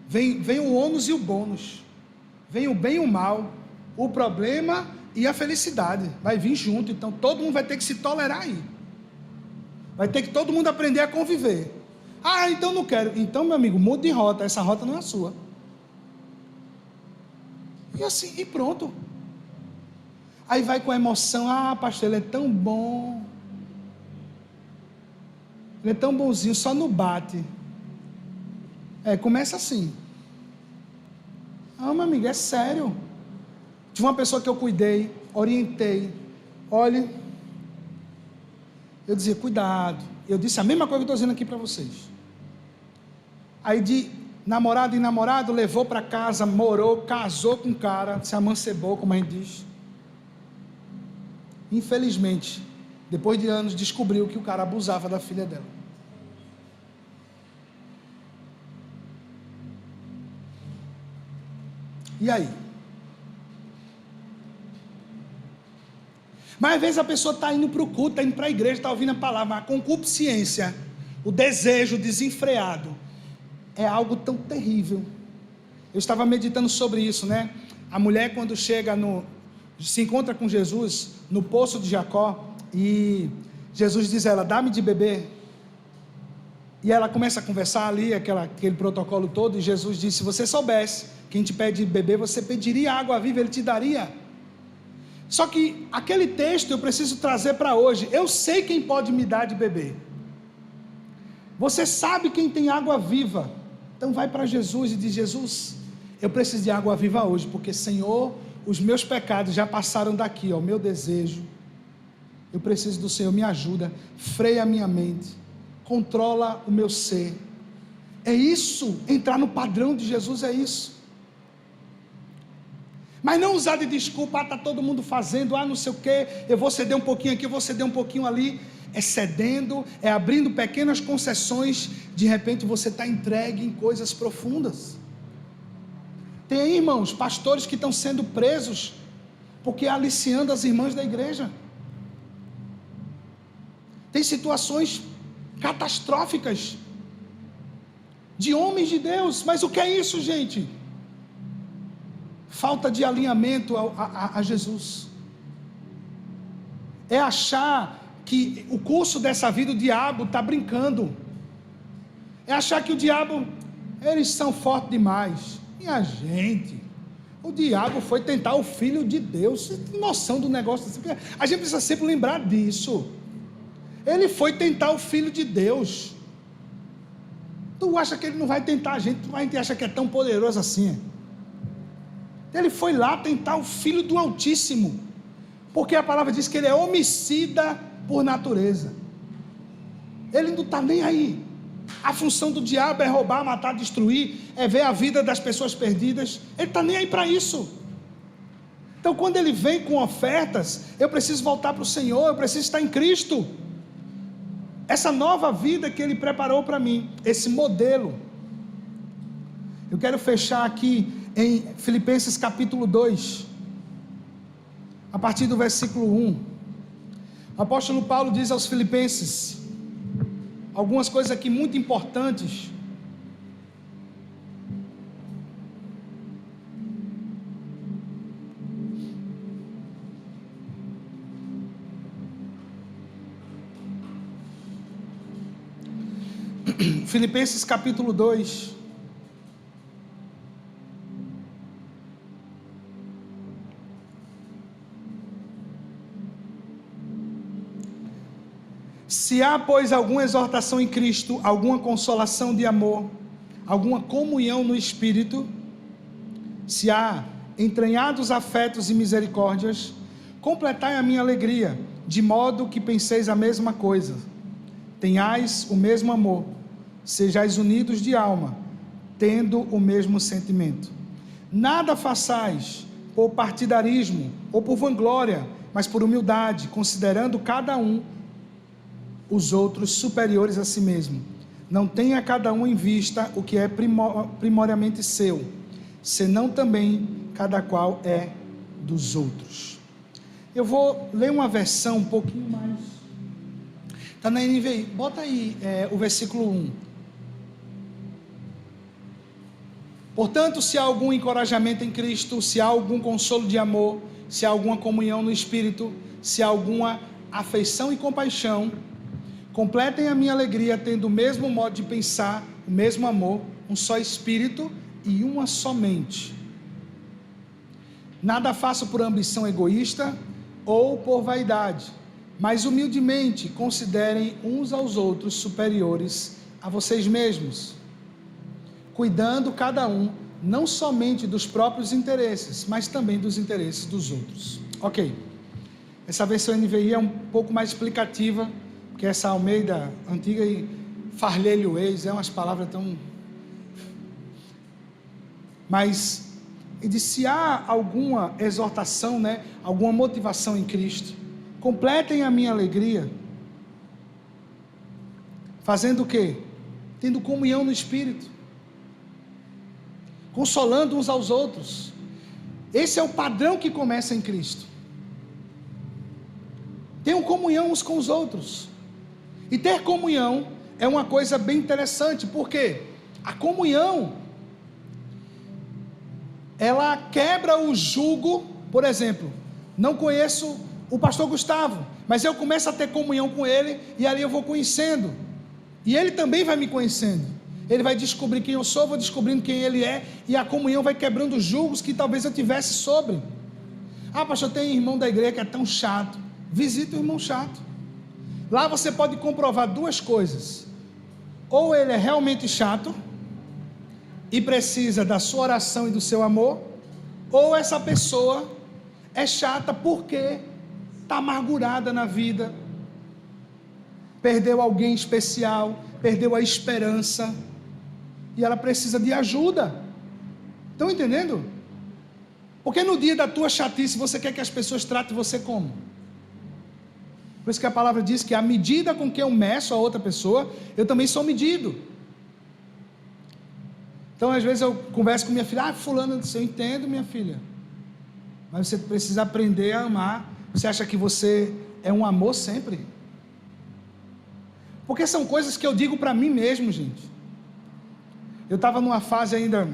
vem o ônus e o bônus, vem o bem e o mal, o problema e a felicidade, vai vir junto. Então todo mundo vai ter que se tolerar aí, vai ter que todo mundo aprender a conviver. Ah, então não quero. Então, meu amigo, mude de rota, essa rota não é a sua. E assim, e pronto. Aí vai com a emoção: ah, pastor, ele é tão bom, ele é tão bonzinho, só no bate. Começa assim. Não, meu amigo, é sério. Tive uma pessoa que eu cuidei, orientei. Olha, eu dizia: cuidado. Eu disse a mesma coisa que eu estou dizendo aqui para vocês. Aí de namorado em namorado, levou para casa, morou, casou com o cara, se amancebou, como a gente diz. Infelizmente, depois de anos, descobriu que o cara abusava da filha dela. E aí? Mas às vezes a pessoa está indo para o culto, está indo para a igreja, está ouvindo a palavra, mas a concupiscência, o desejo desenfreado, é algo tão terrível. Eu estava meditando sobre isso, né? A mulher, quando chega se encontra com Jesus no poço de Jacó, e Jesus diz a ela: dá-me de beber. E ela começa a conversar ali, aquele protocolo todo, e Jesus disse: se você soubesse, quem te pede de beber, você pediria água viva, ele te daria. Só que aquele texto eu preciso trazer para hoje. Eu sei quem pode me dar de beber. Você sabe quem tem água viva. Então vai para Jesus e diz: Jesus, eu preciso de água viva hoje, porque, Senhor, os meus pecados já passaram daqui, ó, o meu desejo. Eu preciso do Senhor, me ajuda, freia a minha mente, controla o meu ser. É isso, entrar no padrão de Jesus é isso. Mas não usar de desculpa: está todo mundo fazendo, não sei o que, eu vou ceder um pouquinho aqui, eu vou ceder um pouquinho ali. É cedendo, é abrindo pequenas concessões, de repente você está entregue em coisas profundas. Tem aí, irmãos, pastores que estão sendo presos, porque aliciando as irmãs da igreja. Tem situações catastróficas, de homens de Deus. Mas o que é isso, gente? Falta de alinhamento a Jesus. É achar que o curso dessa vida o diabo está brincando. É achar que o diabo, eles são fortes demais. Minha gente, o diabo foi tentar o Filho de Deus. Você tem noção do negócio? A gente precisa sempre lembrar disso. Ele foi tentar o Filho de Deus. Tu acha que ele não vai tentar a gente? A gente acha que é tão poderoso assim. Ele foi lá tentar o Filho do Altíssimo, porque a palavra diz que ele é homicida por natureza. Ele não está nem aí. A função do diabo é roubar, matar, destruir, é ver a vida das pessoas perdidas. Ele está nem aí para isso. Então, quando ele vem com ofertas, eu preciso voltar para o Senhor, eu preciso estar em Cristo. Essa nova vida que ele preparou para mim, esse modelo. Eu quero fechar aqui em Filipenses capítulo 2, a partir do versículo 1. O apóstolo Paulo diz aos Filipenses algumas coisas aqui muito importantes. Filipenses capítulo 2. Se há, pois, alguma exortação em Cristo, alguma consolação de amor, alguma comunhão no Espírito, se há entranhados afetos e misericórdias, completai a minha alegria, de modo que penseis a mesma coisa, tenhais o mesmo amor, sejais unidos de alma, tendo o mesmo sentimento. Nada façais por partidarismo ou por vanglória, mas por humildade, considerando cada um os outros superiores a si mesmo. Não tenha cada um em vista o que é primoriamente seu, senão também cada qual é dos outros. Eu vou ler uma versão um pouquinho mais. Está na NVI. Bota aí o versículo 1. Portanto, se há algum encorajamento em Cristo, se há algum consolo de amor, se há alguma comunhão no Espírito, se há alguma afeição e compaixão, completem a minha alegria, tendo o mesmo modo de pensar, o mesmo amor, um só Espírito e uma só mente. Nada faço por ambição egoísta ou por vaidade, mas humildemente considerem uns aos outros superiores a vocês mesmos, cuidando cada um não somente dos próprios interesses, mas também dos interesses dos outros. Ok, essa versão NVI é um pouco mais explicativa, porque essa Almeida antiga e farlelhoês é umas palavras tão... Mas, e de se há alguma exortação, alguma motivação em Cristo, completem a minha alegria, fazendo o quê? Tendo comunhão no Espírito, consolando uns aos outros. Esse é o padrão que começa em Cristo. Tenham comunhão uns com os outros. E ter comunhão é uma coisa bem interessante, porque a comunhão, ela quebra o jugo. Por exemplo, não conheço o pastor Gustavo, mas eu começo a ter comunhão com ele, e ali eu vou conhecendo, e ele também vai me conhecendo. Ele vai descobrir quem eu sou, vou descobrindo quem ele é, e a comunhão vai quebrando os julgos que talvez eu tivesse sobre. Ah, pastor, tem irmão da igreja que é tão chato. Visita o irmão chato. Lá você pode comprovar duas coisas: ou ele é realmente chato e precisa da sua oração e do seu amor, ou essa pessoa é chata porque está amargurada na vida, perdeu alguém especial, perdeu a esperança, e ela precisa de ajuda. Estão entendendo? Porque no dia da tua chatice você quer que as pessoas tratem você como? Por isso que a palavra diz que a medida com que eu meço a outra pessoa, eu também sou medido. Então às vezes eu converso com minha filha: fulano, eu entendo, minha filha, mas você precisa aprender a amar. Você acha que você é um amor sempre? Porque são coisas que eu digo para mim mesmo, gente. Eu estava numa fase ainda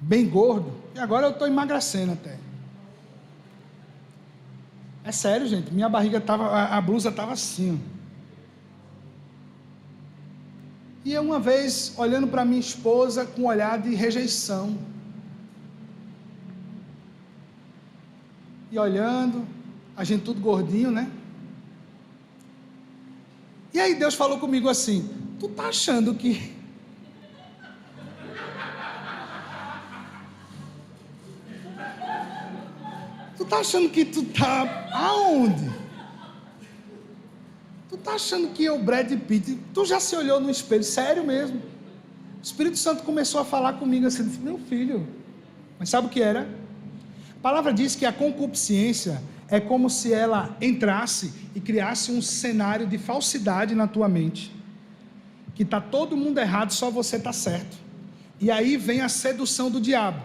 bem gordo, e agora eu estou emagrecendo até. É sério, gente, minha barriga estava, a blusa estava assim. E eu uma vez, olhando para minha esposa com um olhar de rejeição, e olhando, a gente tudo gordinho, E aí Deus falou comigo assim: tu tá achando que... Tu tá achando que tu tá aonde? Tu tá achando que eu, Brad Pitt, tu já se olhou no espelho? Sério mesmo? O Espírito Santo começou a falar comigo assim: meu filho, mas sabe o que era? A palavra diz que a concupiscência é como se ela entrasse e criasse um cenário de falsidade na tua mente, que está todo mundo errado, só você está certo. E aí vem a sedução do diabo.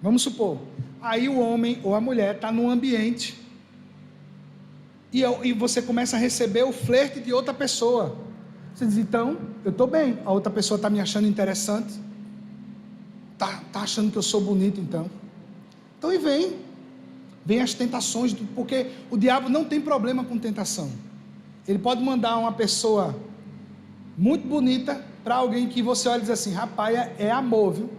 Vamos supor, aí o homem ou a mulher está num ambiente, e você começa a receber o flerte de outra pessoa. Você diz: então, eu estou bem, a outra pessoa está me achando interessante, está achando que eu sou bonito, então e vem as tentações, porque o diabo não tem problema com tentação. Ele pode mandar uma pessoa muito bonita para alguém que você olha e diz assim: rapaz, é amor, viu?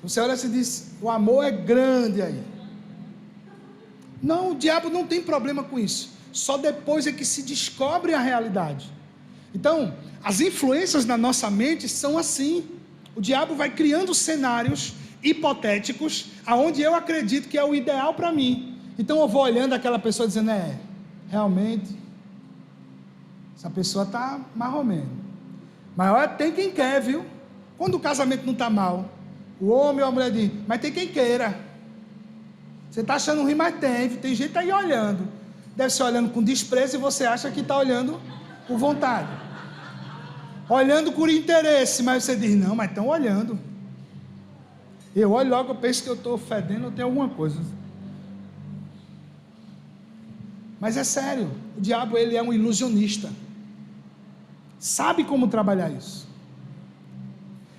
Você olha e diz: o amor é grande aí. Não, o diabo não tem problema com isso. só depois é que se descobre a realidade. Então, as influências na nossa mente são assim. O diabo vai criando cenários hipotéticos, aonde eu acredito que é o ideal para mim. Então eu vou olhando aquela pessoa dizendo, realmente, essa pessoa está marromeno. Mas olha, tem quem quer, viu? Quando o casamento não está mal, o homem ou a mulher diz, mas tem quem queira. Você está achando ruim, mas tem gente aí olhando. Deve ser olhando com desprezo e você acha que está olhando por vontade. Olhando por interesse, mas você diz, não, mas estão olhando. Eu olho logo, eu penso que eu estou fedendo ou tem alguma coisa. Mas é sério, o diabo ele é um ilusionista. Sabe como trabalhar isso.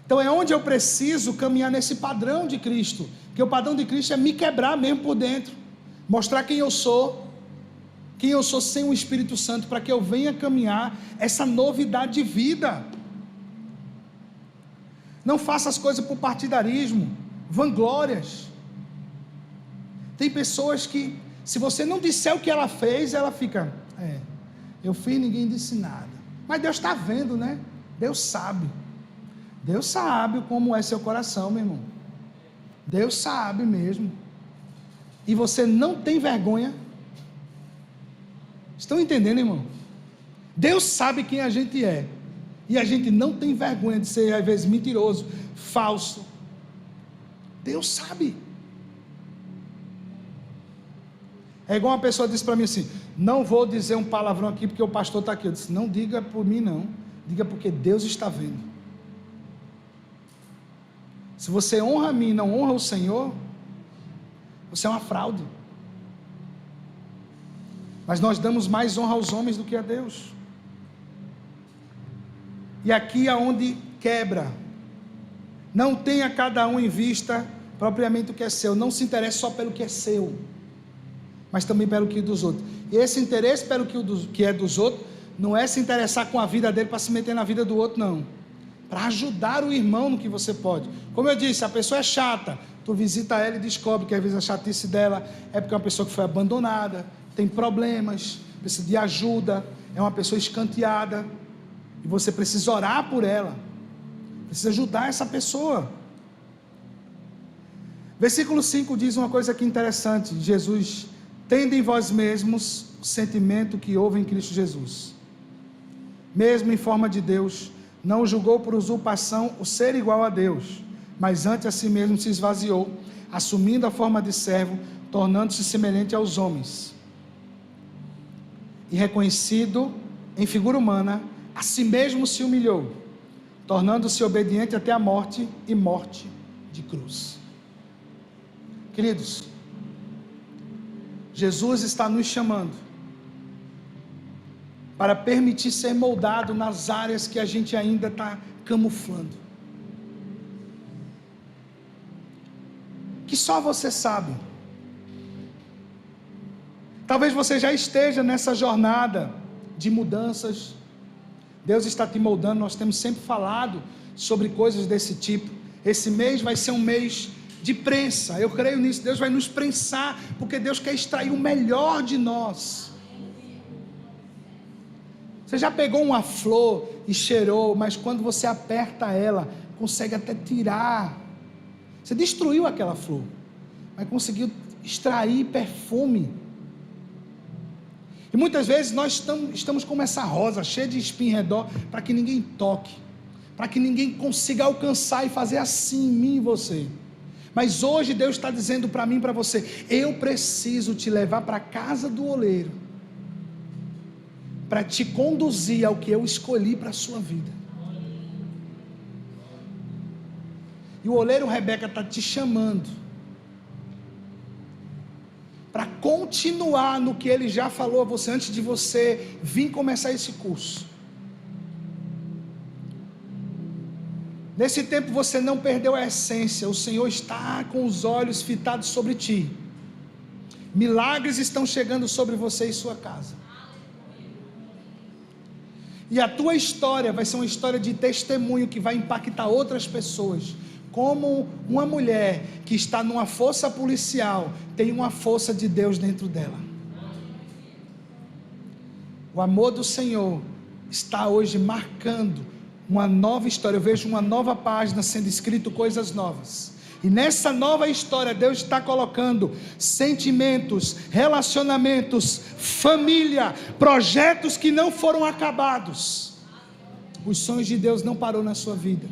Então é onde eu preciso caminhar nesse padrão de Cristo. Porque o padrão de Cristo é me quebrar mesmo por dentro. Mostrar quem eu sou sem o Espírito Santo, para que eu venha caminhar essa novidade de vida. Não faça as coisas por partidarismo, vanglórias. Tem pessoas que, se você não disser o que ela fez, ela fica, eu fiz, ninguém disse nada. Mas Deus está vendo, né? Deus sabe como é seu coração, meu irmão. Deus sabe mesmo. E você não tem vergonha. Estão entendendo, irmão? Deus sabe quem a gente é. E a gente não tem vergonha de ser, às vezes, mentiroso, falso. Deus sabe. É igual uma pessoa disse para mim assim, não vou dizer um palavrão aqui porque o pastor está aqui. Eu disse, não diga por mim não, diga porque Deus está vendo. Se você honra a mim e não honra o Senhor, você é uma fraude. Mas nós damos mais honra aos homens do que a Deus. E aqui é onde quebra. Não tenha cada um em vista propriamente o que é seu. Não se interesse só pelo que é seu, mas também pelo que é dos outros. E esse interesse pelo que é dos outros, não é se interessar com a vida dele para se meter na vida do outro, não. Para ajudar o irmão no que você pode. Como eu disse, a pessoa é chata, tu visita ela e descobre que às vezes a chatice dela é porque é uma pessoa que foi abandonada, tem problemas, precisa de ajuda, é uma pessoa escanteada, e você precisa orar por ela, precisa ajudar essa pessoa. Versículo 5 diz uma coisa aqui interessante, Jesus, tende em vós mesmos o sentimento que houve em Cristo Jesus, mesmo em forma de Deus, não julgou por usurpação o ser igual a Deus, mas antes a si mesmo se esvaziou, assumindo a forma de servo, tornando-se semelhante aos homens, e reconhecido em figura humana, a si mesmo se humilhou, tornando-se obediente até a morte e morte de cruz. Queridos, Jesus está nos chamando para permitir ser moldado nas áreas que a gente ainda está camuflando, que só você sabe. Talvez você já esteja nessa jornada de mudanças, Deus está te moldando, nós temos sempre falado sobre coisas desse tipo. Esse mês vai ser um mês de prensa, eu creio nisso, Deus vai nos prensar, porque Deus quer extrair o melhor de nós. Você já pegou uma flor e cheirou, mas quando você aperta ela, consegue até tirar, você destruiu aquela flor, mas conseguiu extrair perfume. E muitas vezes nós estamos como essa rosa, cheia de espinho em redor, para que ninguém toque, para que ninguém consiga alcançar e fazer assim em mim e você. Mas hoje Deus está dizendo para mim e para você, eu preciso te levar para a casa do oleiro, para te conduzir ao que eu escolhi para a sua vida. E o oleiro Rebeca está te chamando para continuar no que ele já falou a você antes de você vir começar esse curso. Nesse tempo você não perdeu a essência, o Senhor está com os olhos fitados sobre ti. Milagres estão chegando sobre você e sua casa. E a tua história vai ser uma história de testemunho que vai impactar outras pessoas. Como uma mulher que está numa força policial tem uma força de Deus dentro dela. O amor do Senhor está hoje marcando uma nova história. Eu vejo uma nova página sendo escrito, coisas novas. E nessa nova história, Deus está colocando sentimentos, relacionamentos, família, projetos que não foram acabados. Os sonhos de Deus não parou na sua vida.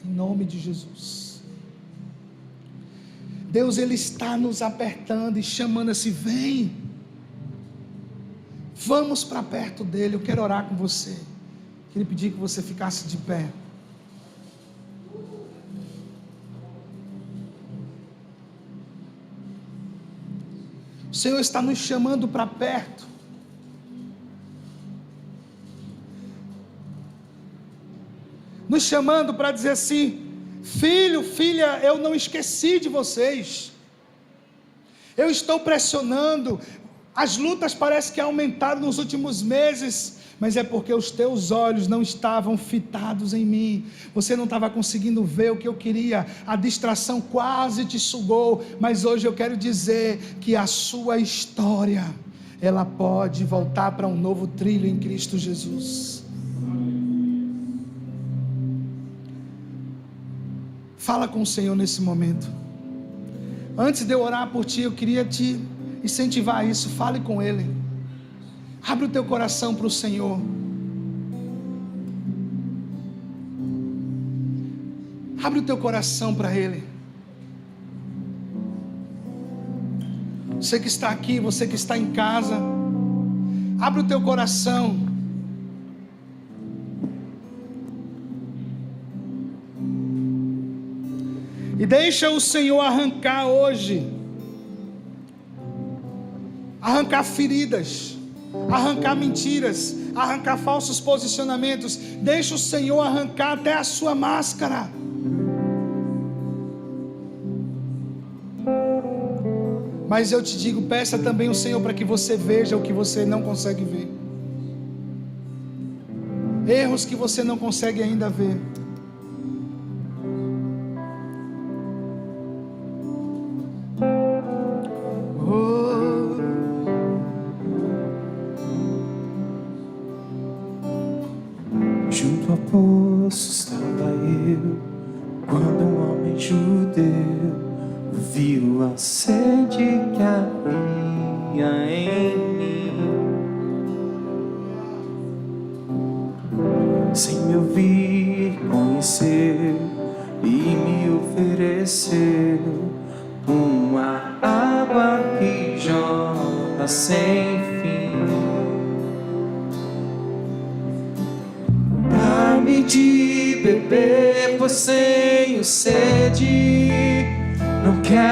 Em nome de Jesus. Deus, Ele está nos apertando e chamando assim, vem. Vamos para perto dEle. Eu quero orar com você. Queria pedir que você ficasse de pé. O Senhor está nos chamando para perto. Nos chamando para dizer assim, filho, filha, eu não esqueci de vocês. Eu estou pressionando. As lutas parecem que aumentaram nos últimos meses, mas é porque os teus olhos não estavam fitados em mim. Você não estava conseguindo ver o que eu queria. A distração quase te sugou, mas hoje eu quero dizer que a sua história, ela pode voltar para um novo trilho em Cristo Jesus. Fala com o Senhor nesse momento. Antes de eu orar por ti, eu queria te incentivar a isso. Fale com Ele. Abre o teu coração para o Senhor. Abre o teu coração para Ele. Você que está aqui, você que está em casa, abre o teu coração. E deixa o Senhor arrancar hoje. Arrancar feridas, arrancar mentiras, arrancar falsos posicionamentos. Deixa o Senhor arrancar até a sua máscara. Mas eu te digo, peça também ao Senhor para que você veja o que você não consegue ver. Erros que você não consegue ainda ver. Junto ao poço estava eu, quando um homem judeu viu a sede que havia em mim. Sem me ouvir, conheceu e me ofereceu uma água que jorra sem fim. Dá-me de beber, pois tenho sede. Não quero